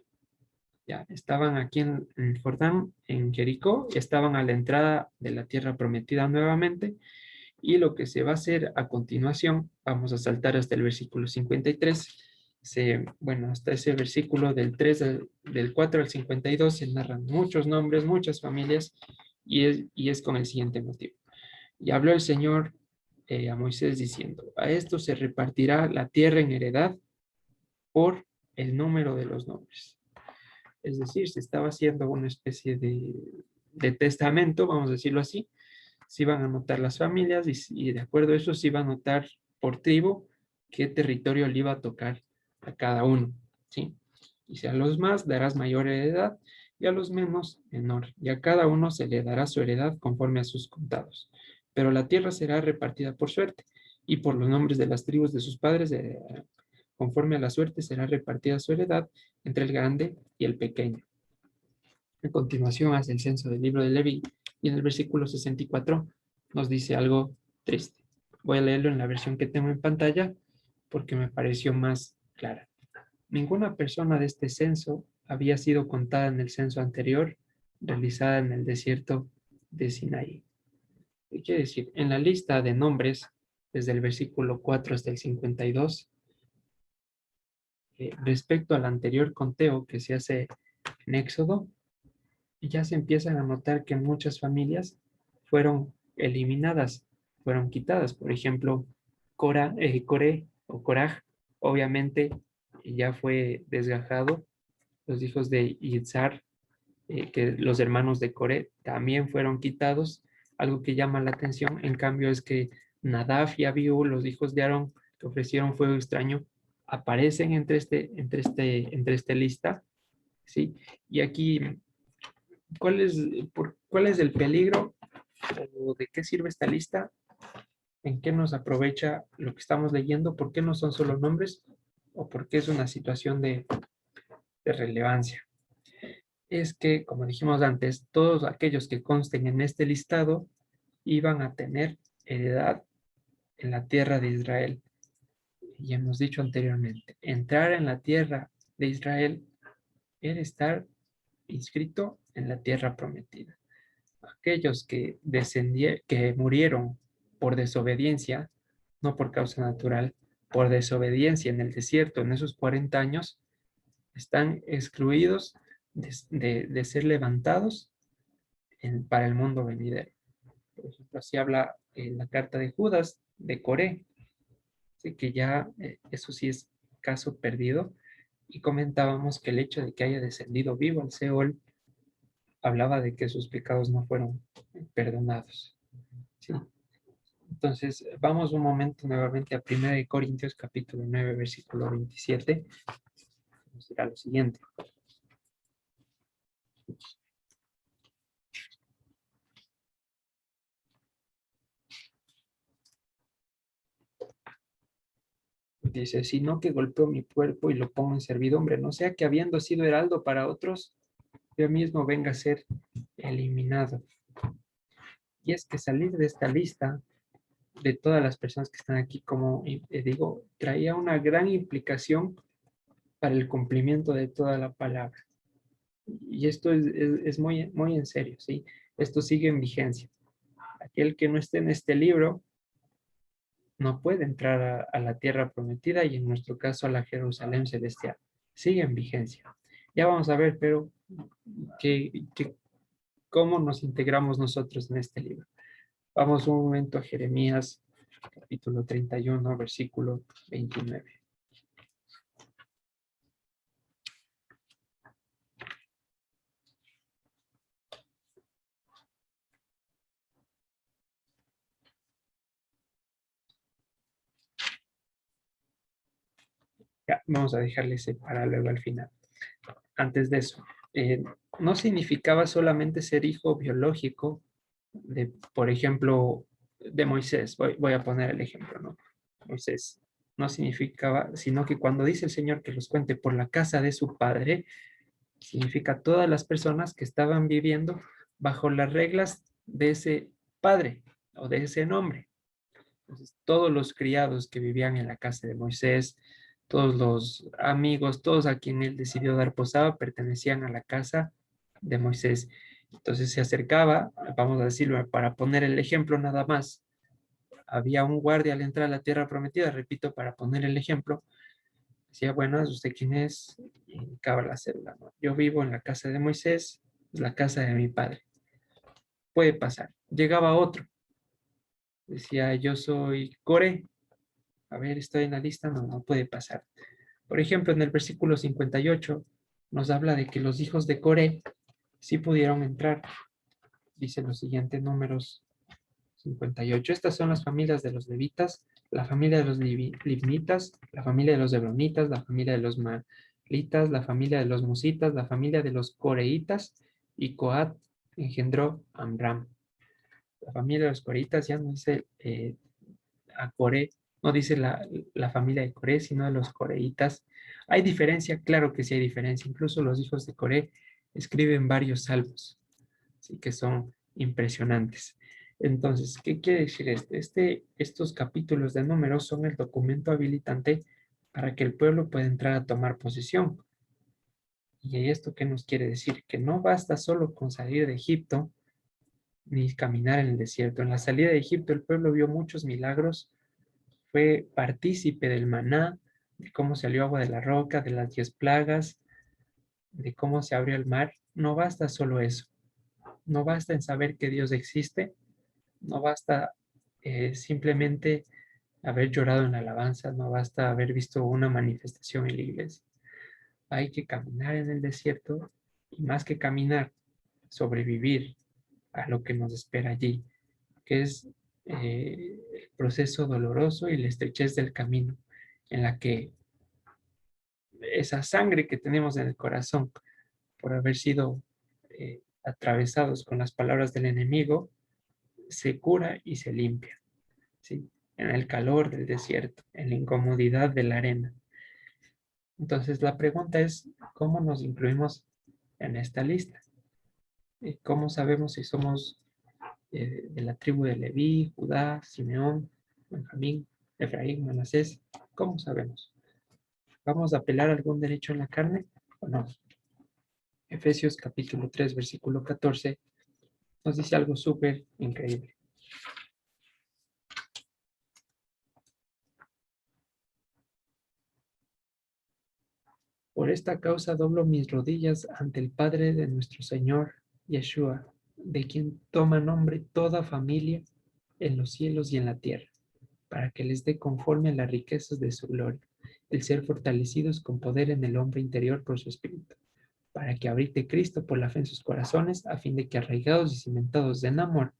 Ya estaban aquí en el Jordán, en Jericó, y estaban a la entrada de la tierra prometida nuevamente. Y lo que se va a hacer a continuación, vamos a saltar hasta el versículo 53. Bueno, hasta ese versículo del 4 al 52 se narran muchos nombres, muchas familias, y es con el siguiente motivo. Y habló el Señor a Moisés diciendo: a esto se repartirá la tierra en heredad por el número de los nombres. Es decir, se estaba haciendo una especie de testamento, vamos a decirlo así. Se iban a anotar las familias y de acuerdo a eso se iba a anotar por tribu qué territorio le iba a tocar a cada uno, ¿sí? Y si a los más darás mayor heredad y a los menos menor, y a cada uno se le dará su heredad conforme a sus contados. Pero la tierra será repartida por suerte, y por los nombres de las tribus de sus padres, conforme a la suerte será repartida su heredad entre el grande y el pequeño. A continuación hace el censo del libro de Leví, y en el versículo 64 nos dice algo triste. Voy a leerlo en la versión que tengo en pantalla porque me pareció más clara. Ninguna persona de este censo había sido contada en el censo anterior realizada en el desierto de Sinaí. ¿Qué quiere decir? En la lista de nombres, desde el versículo 4 hasta el 52, respecto al anterior conteo que se hace en Éxodo, ya se empiezan a notar que muchas familias fueron eliminadas, fueron quitadas. Por ejemplo, Coré o Coraj, obviamente ya fue desgajado. Los hijos de Yitzhar, que los hermanos de Coré, también fueron quitados. Algo que llama la atención, en cambio, es que Nadab y Abiú, los hijos de Aarón, que ofrecieron fuego extraño, aparecen entre esta lista, ¿sí? Y aquí, ¿cuál es el peligro o de qué sirve esta lista? ¿En qué nos aprovecha lo que estamos leyendo? ¿Por qué no son solo nombres? ¿O por qué es una situación de relevancia? Es que, como dijimos antes, todos aquellos que consten en este listado iban a tener heredad en la tierra de Israel. Y hemos dicho anteriormente, entrar en la tierra de Israel era estar inscrito en la tierra prometida. Aquellos que murieron por desobediencia, no por causa natural, por desobediencia en el desierto en esos 40 años, están excluidos de ser levantados para el mundo venidero. Por ejemplo, así habla en la carta de Judas de Coré, así que ya eso sí es caso perdido. Y comentábamos que el hecho de que haya descendido vivo al Seol hablaba de que sus pecados no fueron perdonados. ¿Sí? Entonces, vamos un momento nuevamente a 1 Corintios capítulo 9, versículo 27. Nos dirá lo siguiente. Dice: sino que golpeo mi cuerpo y lo pongo en servidumbre, no sea que habiendo sido heraldo para otros, yo mismo venga a ser eliminado. Y es que salir de esta lista de todas las personas que están aquí, como digo, traía una gran implicación para el cumplimiento de toda la palabra. Y esto es muy, muy en serio, ¿sí? Esto sigue en vigencia. Aquel que no esté en este libro no puede entrar a la tierra prometida y en nuestro caso a la Jerusalén celestial. Sigue en vigencia. Ya vamos a ver, pero ¿cómo nos integramos nosotros en este libro? Vamos un momento a Jeremías, capítulo 31, versículo 29. Ya, vamos a dejarle ese para luego al final. Antes de eso, no significaba solamente ser hijo biológico por ejemplo, de Moisés. Voy a poner el ejemplo, ¿no? Moisés no significaba, sino que cuando dice el Señor que los cuente por la casa de su padre, significa todas las personas que estaban viviendo bajo las reglas de ese padre o de ese nombre. Entonces, todos los criados que vivían en la casa de Moisés, todos los amigos, todos a quien él decidió dar posada, pertenecían a la casa de Moisés. Entonces se acercaba, vamos a decirlo, para poner el ejemplo nada más, había un guardia al entrar a la tierra prometida, repito, para poner el ejemplo, decía, bueno, ¿usted quién es? Y indicaba la cédula, ¿no? Yo vivo en la casa de Moisés, la casa de mi padre. Puede pasar. Llegaba otro, decía, yo soy Core, a ver, estoy en la lista, no, no puede pasar. Por ejemplo, en el versículo 58 nos habla de que los hijos de Coré sí pudieron entrar. Dice los siguientes números 58. Estas son las familias de los levitas, la familia de los libnitas, la familia de los hebronitas, la familia de los malitas, la familia de los musitas, la familia de los coreitas, y Coat engendró a Amram. La familia de los coreitas ya no dice a Coré, no dice la familia de Coré, sino de los coreitas. ¿Hay diferencia? Claro que sí hay diferencia. Incluso los hijos de Coré escriben varios salmos, así que son impresionantes. Entonces, ¿qué quiere decir esto? Estos capítulos de números son el documento habilitante para que el pueblo pueda entrar a tomar posesión. ¿Y esto qué nos quiere decir? Que no basta solo con salir de Egipto ni caminar en el desierto. En la salida de Egipto el pueblo vio muchos milagros, fue partícipe del maná, de cómo salió agua de la roca, de las 10 plagas, de cómo se abrió el mar. No basta solo eso. No basta en saber que Dios existe. No basta simplemente haber llorado en la alabanza. No basta haber visto una manifestación en la iglesia. Hay que caminar en el desierto y más que caminar, sobrevivir a lo que nos espera allí, que es el proceso doloroso y la estrechez del camino, en la que esa sangre que tenemos en el corazón por haber sido atravesados con las palabras del enemigo, se cura y se limpia, ¿sí? En el calor del desierto, en la incomodidad de la arena. Entonces la pregunta es, ¿cómo nos incluimos en esta lista? ¿Cómo sabemos si somos de la tribu de Leví, Judá, Simeón, Benjamín, Efraín, Manasés? ¿Cómo sabemos? ¿Vamos a apelar a algún derecho en la carne o no? Efesios capítulo 3, versículo 14, nos dice algo súper increíble. Por esta causa doblo mis rodillas ante el Padre de nuestro Señor Yeshua, de quien toma nombre toda familia en los cielos y en la tierra, para que les dé conforme a las riquezas de su gloria, el ser fortalecidos con poder en el hombre interior por su espíritu, para que habite Cristo por la fe en sus corazones, a fin de que arraigados y cimentados en amor,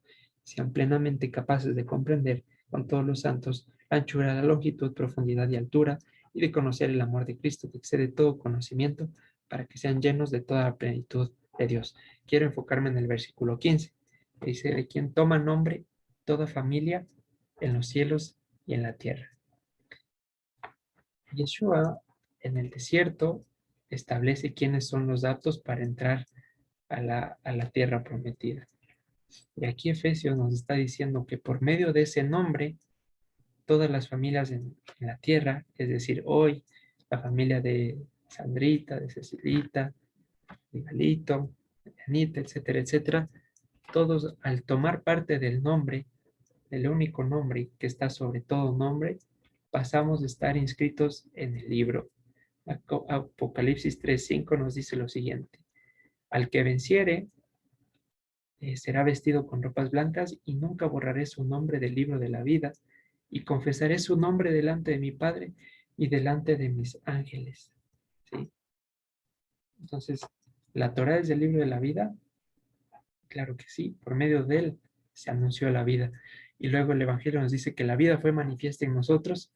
sean plenamente capaces de comprender con todos los santos la anchura, la longitud, profundidad y altura, y de conocer el amor de Cristo que excede todo conocimiento, para que sean llenos de toda la plenitud de Dios. Quiero enfocarme en el versículo 15, que dice, de quien toma nombre toda familia en los cielos y en la tierra. Yeshua en el desierto establece quiénes son los aptos para entrar a la tierra prometida. Y aquí Efesios nos está diciendo que por medio de ese nombre, todas las familias en la tierra, es decir, hoy, la familia de Sandrita, de Cecilita, de Galito, de Anita, etcétera, etcétera, todos al tomar parte del nombre, del único nombre que está sobre todo nombre, pasamos de estar inscritos en el libro. Apocalipsis 3:5 nos dice lo siguiente: al que venciere, será vestido con ropas blancas y nunca borraré su nombre del libro de la vida y confesaré su nombre delante de mi Padre y delante de mis ángeles. ¿Sí? Entonces, ¿la Torá es del libro de la vida? Claro que sí, por medio de él se anunció la vida. Y luego el Evangelio nos dice que la vida fue manifiesta en nosotros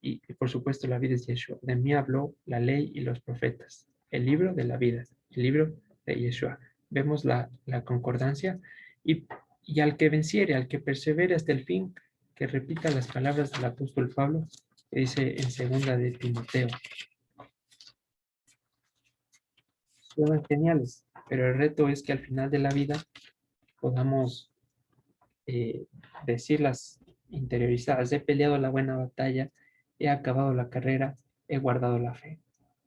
y por supuesto la vida es Yeshua. De mí habló la ley y los profetas. El libro de la vida, el libro de Yeshua. Vemos la concordancia Y, y al que venciere, al que persevere hasta el fin, que repita las palabras del apóstol Pablo, que dice en segunda de Timoteo. Suenan geniales, pero el reto es que al final de la vida podamos decirlas interiorizadas. He peleado la buena batalla, he acabado la carrera, he guardado la fe.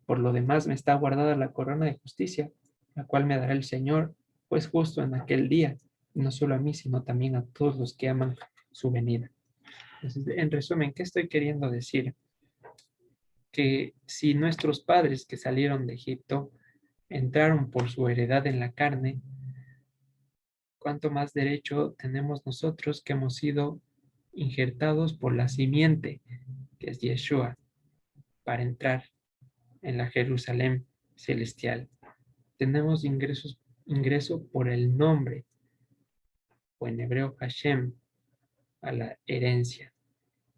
Por lo demás me está guardada la corona de justicia, la cual me dará el Señor, pues justo en aquel día, no solo a mí, sino también a todos los que aman su venida. Entonces, en resumen, ¿qué estoy queriendo decir? Que si nuestros padres que salieron de Egipto entraron por su heredad en la carne, ¿cuánto más derecho tenemos nosotros que hemos sido injertados por la simiente, que es Yeshua, para entrar en la Jerusalén celestial? Tenemos ingreso por el nombre, o en hebreo Hashem, a la herencia.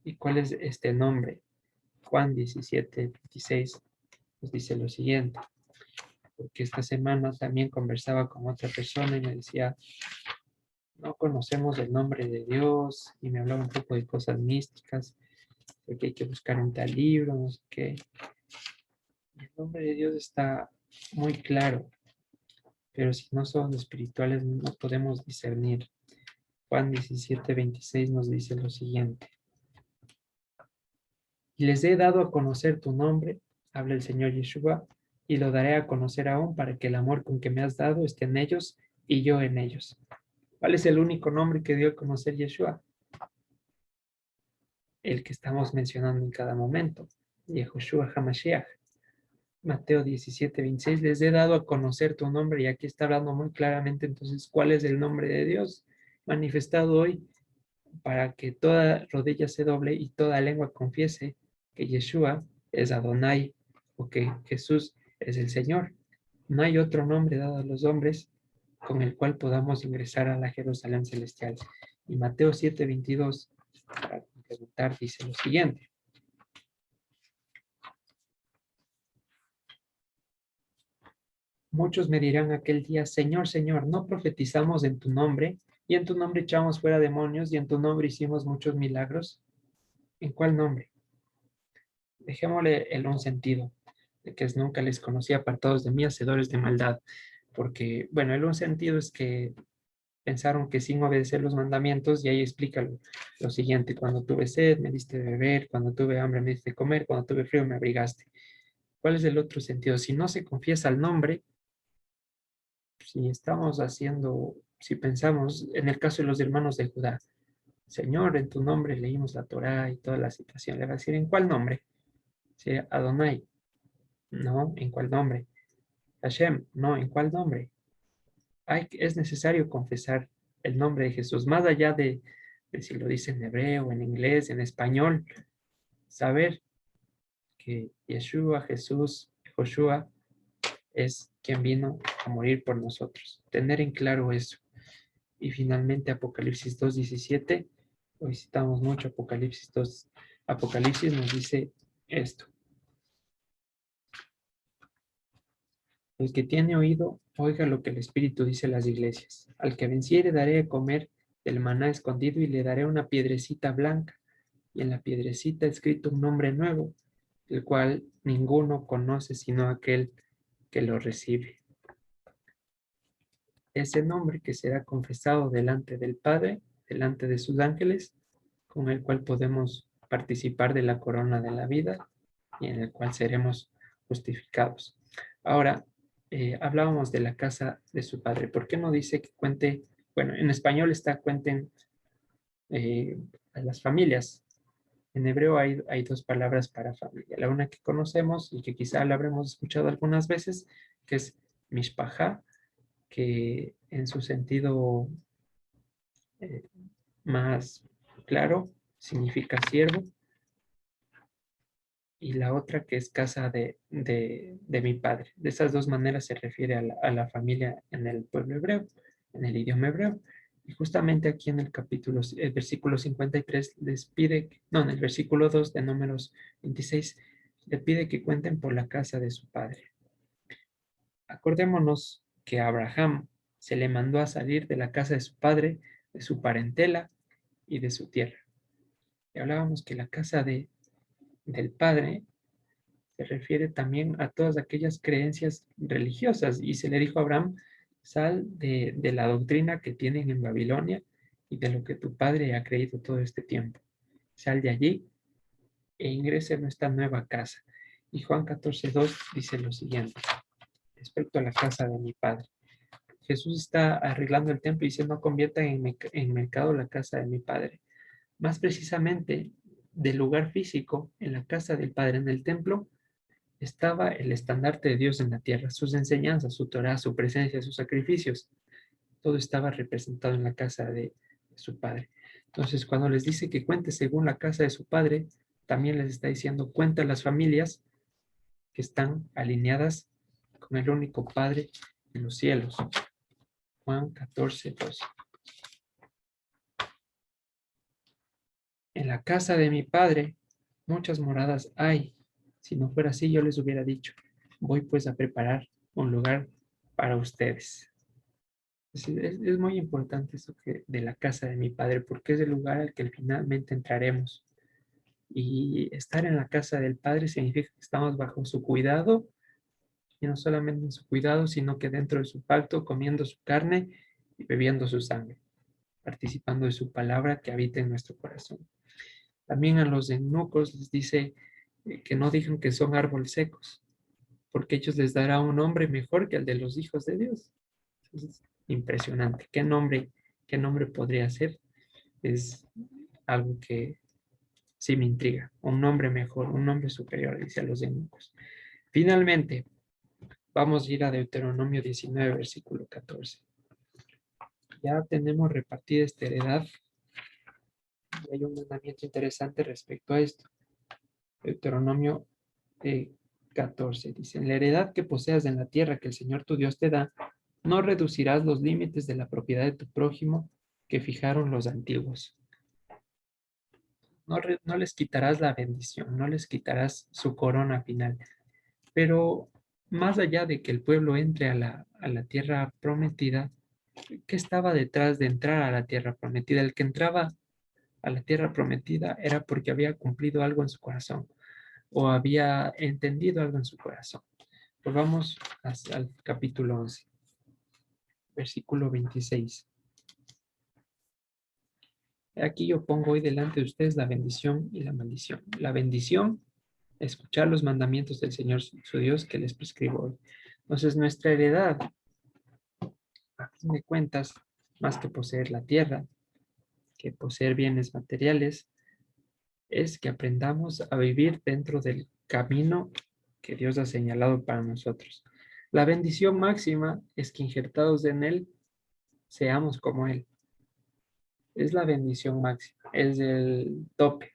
¿Y cuál es este nombre? Juan 17:26 nos dice lo siguiente, porque esta semana también conversaba con otra persona y me decía, no conocemos el nombre de Dios, y me hablaba un poco de cosas místicas, de que hay que buscar en tal libro, no sé qué. El nombre de Dios está muy claro, pero si no somos espirituales no podemos discernir. Juan 17:26 nos dice lo siguiente. Y les he dado a conocer tu nombre, habla el Señor Yeshua, y lo daré a conocer aún para que el amor con que me has dado esté en ellos y yo en ellos. ¿Cuál es el único nombre que dio a conocer Yeshua? El que estamos mencionando en cada momento, Yehoshua HaMashiach. Mateo 17:26, les he dado a conocer tu nombre, y aquí está hablando muy claramente entonces cuál es el nombre de Dios manifestado hoy, para que toda rodilla se doble y toda lengua confiese que Yeshua es Adonai, o que Jesús es el Señor. No hay otro nombre dado a los hombres con el cual podamos ingresar a la Jerusalén celestial. Y Mateo 7:22, para complementar, dice lo siguiente. Muchos me dirán aquel día, Señor, Señor, ¿no profetizamos en tu nombre? Y en tu nombre echamos fuera demonios, y en tu nombre hicimos muchos milagros. ¿En cuál nombre? Dejémosle el un sentido, de que es nunca les conocí apartados de mí, hacedores de maldad. Porque, bueno, el un sentido es que pensaron que sin obedecer los mandamientos, y ahí explica lo siguiente: cuando tuve sed, me diste de beber; cuando tuve hambre, me diste de comer; cuando tuve frío, me abrigaste. ¿Cuál es el otro sentido? Si no se confiesa el nombre, si estamos haciendo, si pensamos en el caso de los hermanos de Judá, Señor, en tu nombre leímos la Torá y toda la situación, le va a decir, ¿en cuál nombre? Sí, Adonai, no, ¿en cuál nombre? Hashem, no, ¿en cuál nombre? Es necesario confesar el nombre de Jesús, más allá de si lo dice en hebreo, en inglés, en español, saber que Yeshua, Jesús, Joshua, es quien vino a morir por nosotros. Tener en claro eso. Y finalmente Apocalipsis 2:17, hoy citamos mucho Apocalipsis 2. Apocalipsis nos dice esto: el que tiene oído, oiga lo que el Espíritu dice a las iglesias. Al que venciere daré de comer del maná escondido, y le daré una piedrecita blanca, y en la piedrecita escrito un nombre nuevo, el cual ninguno conoce sino aquel que lo recibe. Ese nombre que será confesado delante del Padre, delante de sus ángeles, con el cual podemos participar de la corona de la vida, y en el cual seremos justificados. Ahora, hablábamos de la casa de su padre. ¿Por qué no dice que cuente? Bueno, en español está cuenten a las familias. En hebreo hay dos palabras para familia. La una que conocemos y que quizá la habremos escuchado algunas veces, que es mishpacha, que en su sentido eh, más claro significa siervo, y la otra que es casa de mi padre. De esas dos maneras se refiere a la familia en el pueblo hebreo, en el idioma hebreo. Y justamente aquí en el capítulo, el versículo 53 les pide, no, en el versículo 2 de Números 26, le pide que cuenten por la casa de su padre. Acordémonos que Abraham se le mandó a salir de la casa de su padre, de su parentela y de su tierra. Y hablábamos que la casa del padre se refiere también a todas aquellas creencias religiosas. Y se le dijo a Abraham, sal de la doctrina que tienen en Babilonia y de lo que tu padre ha creído todo este tiempo. Sal de allí e ingrese a nuestra nueva casa. Y Juan 14:2 dice lo siguiente, respecto a la casa de mi padre. Jesús está arreglando el templo y dice, no conviertan en mercado la casa de mi padre. Más precisamente, del lugar físico, en la casa del Padre, en el templo, estaba el estandarte de Dios en la tierra, sus enseñanzas, su Torah, su presencia, sus sacrificios. Todo estaba representado en la casa de su Padre. Entonces, cuando les dice que cuente según la casa de su Padre, también les está diciendo, cuenta las familias que están alineadas con el único Padre en los cielos. Juan 14:12. En la casa de mi Padre muchas moradas hay. Si no fuera así, yo les hubiera dicho, voy pues a preparar un lugar para ustedes. Es muy importante eso de la casa de mi Padre, porque es el lugar al que finalmente entraremos. Y estar en la casa del Padre significa que estamos bajo su cuidado, y no solamente en su cuidado, sino que dentro de su pacto, comiendo su carne y bebiendo su sangre, participando de su palabra que habita en nuestro corazón. También a los eunucos les dice que no digan que son árboles secos, porque ellos les dará un nombre mejor que el de los hijos de Dios. Entonces, impresionante. Qué nombre podría ser? Es algo que sí me intriga. Un nombre mejor, un nombre superior, dice a los eunucos. Finalmente, vamos a ir a Deuteronomio 19, versículo 14. Ya tenemos repartida esta heredad y hay un mandamiento interesante respecto a esto. Deuteronomio 14 dice, en la heredad que poseas en la tierra que el Señor tu Dios te da, no reducirás los límites de la propiedad de tu prójimo que fijaron los antiguos. No les quitarás la bendición, no les quitarás su corona final. Pero más allá de que el pueblo entre a la tierra prometida, ¿qué estaba detrás de entrar a la tierra prometida? El que entraba a la tierra prometida era porque había cumplido algo en su corazón o había entendido algo en su corazón. Pues vamos al capítulo 11, versículo 26. Aquí yo pongo hoy delante de ustedes la bendición y la maldición. La bendición, escuchar los mandamientos del Señor su Dios que les prescribo hoy. Entonces, nuestra heredad, a fin de cuentas, más que poseer la tierra, que poseer bienes materiales, es que aprendamos a vivir dentro del camino que Dios ha señalado para nosotros. La bendición máxima es que injertados en Él, seamos como Él. Es la bendición máxima, es el tope,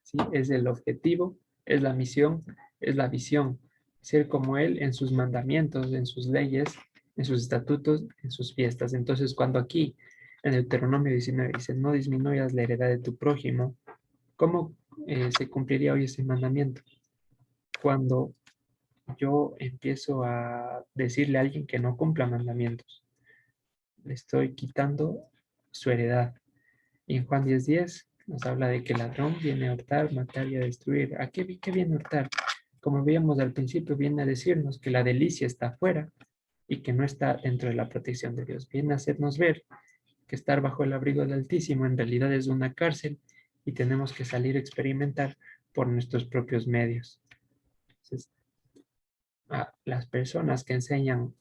¿sí? Es el objetivo, es la misión, es la visión. Ser como Él en sus mandamientos, en sus leyes, en sus estatutos, en sus fiestas. Entonces, cuando aquí en el Deuteronomio 19 dice, no disminuyas la heredad de tu prójimo, ¿cómo se cumpliría hoy ese mandamiento? Cuando yo empiezo a decirle a alguien que no cumpla mandamientos, le estoy quitando su heredad. Y en Juan 10:10 nos habla de que el ladrón viene a hurtar, matar y a destruir. ¿A qué viene a hurtar? Como veíamos al principio, viene a decirnos que la delicia está afuera y que no está dentro de la protección de Dios. Viene a hacernos ver que estar bajo el abrigo del Altísimo en realidad es una cárcel y tenemos que salir a experimentar por nuestros propios medios. Entonces, a las personas que enseñan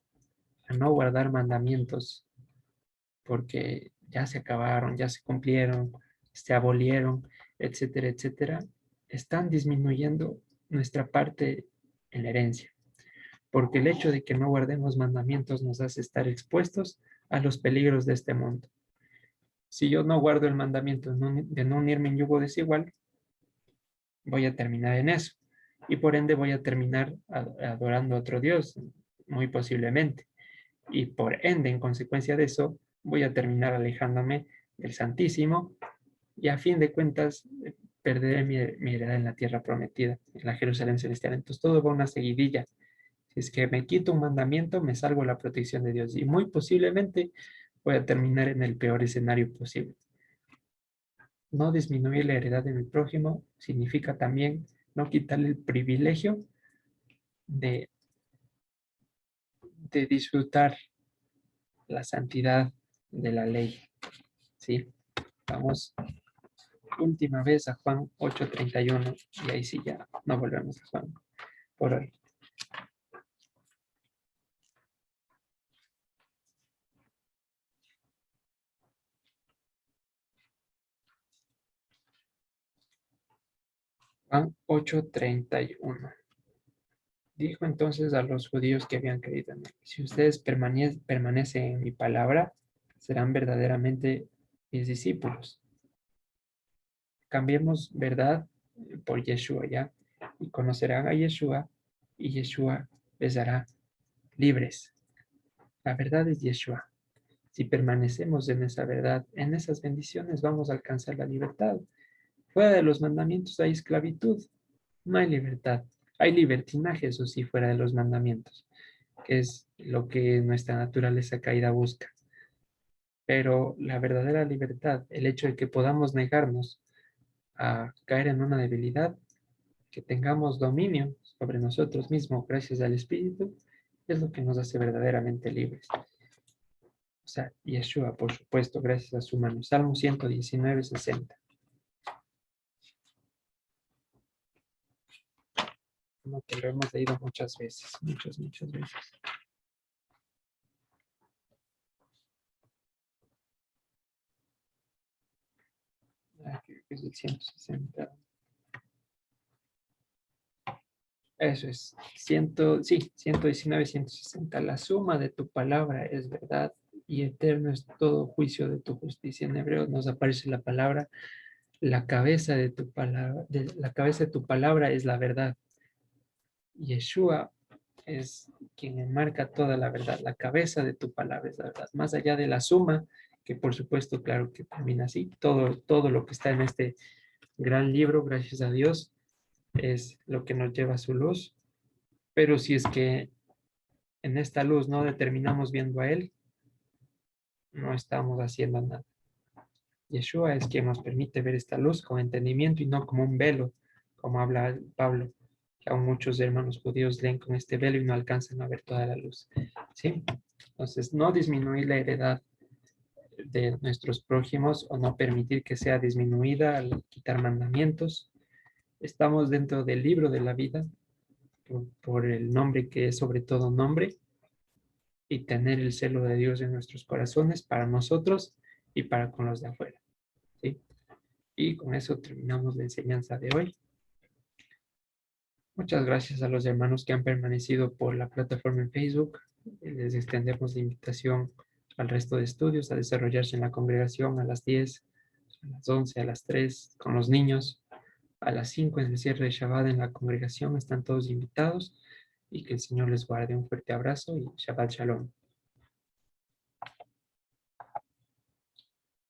a no guardar mandamientos porque ya se acabaron, ya se cumplieron, se abolieron, etcétera, etcétera, están disminuyendo nuestra parte en la herencia, porque el hecho de que no guardemos mandamientos nos hace estar expuestos a los peligros de este mundo. Si yo no guardo el mandamiento de no unirme en yugo desigual, voy a terminar en eso. Y por ende voy a terminar adorando a otro Dios, muy posiblemente. Y por ende, en consecuencia de eso, voy a terminar alejándome del Santísimo y a fin de cuentas perderé mi heredad en la tierra prometida, en la Jerusalén celestial. Entonces todo va una seguidilla Si es que me quito un mandamiento, me salgo la protección de Dios. Y muy posiblemente voy a terminar en el peor escenario posible. No disminuir la heredad de mi prójimo significa también no quitarle el privilegio de, de disfrutar la santidad de la ley. ¿Sí? Vamos última vez a Juan 8:31 y ahí sí ya no volvemos a Juan por hoy. Juan 8:31. Dijo entonces a los judíos que habían creído en él: si ustedes permanecen en mi palabra, serán verdaderamente mis discípulos. Cambiemos verdad por Yeshua, ¿ya? Y conocerán a Yeshua, y Yeshua les hará libres. La verdad es Yeshua. Si permanecemos en esa verdad, en esas bendiciones, vamos a alcanzar la libertad. Fuera de los mandamientos hay esclavitud, no hay libertad. Hay libertinaje, eso sí, fuera de los mandamientos, que es lo que nuestra naturaleza caída busca. Pero la verdadera libertad, el hecho de que podamos negarnos a caer en una debilidad, que tengamos dominio sobre nosotros mismos gracias al Espíritu, es lo que nos hace verdaderamente libres. O sea, Yeshua, por supuesto, gracias a su mano. Salmo 119:60. Como que lo hemos leído muchas veces, muchas veces. Creo que es el 160. Eso es, 119, 160. La suma de tu palabra es verdad y eterno es todo juicio de tu justicia. En hebreo nos aparece la palabra, la cabeza de tu palabra, la cabeza de tu palabra es la verdad. Yeshua es quien enmarca toda la verdad. La cabeza de tu palabra es la verdad. Más allá de la suma, que por supuesto, claro que termina así, todo lo que está en este gran libro, gracias a Dios, es lo que nos lleva a su luz. Pero si es que en esta luz no determinamos viendo a Él, no estamos haciendo nada. Yeshua es quien nos permite ver esta luz con entendimiento y no como un velo, como habla Pablo, que aún muchos hermanos judíos leen con este velo y no alcanzan a ver toda la luz. ¿Sí? Entonces, no disminuir la heredad de nuestros prójimos o no permitir que sea disminuida al quitar mandamientos. Estamos dentro del libro de la vida por el nombre que es sobre todo nombre y tener el celo de Dios en nuestros corazones para nosotros y para con los de afuera. ¿Sí? Y con eso terminamos la enseñanza de hoy. Muchas gracias a los hermanos que han permanecido por la plataforma en Facebook. Les extendemos la invitación al resto de estudios a desarrollarse en la congregación a las 10, a las 11, a las 3 con los niños. A las 5 en el cierre de Shabbat en la congregación están todos invitados y que el Señor les guarde. Un fuerte abrazo y Shabbat Shalom.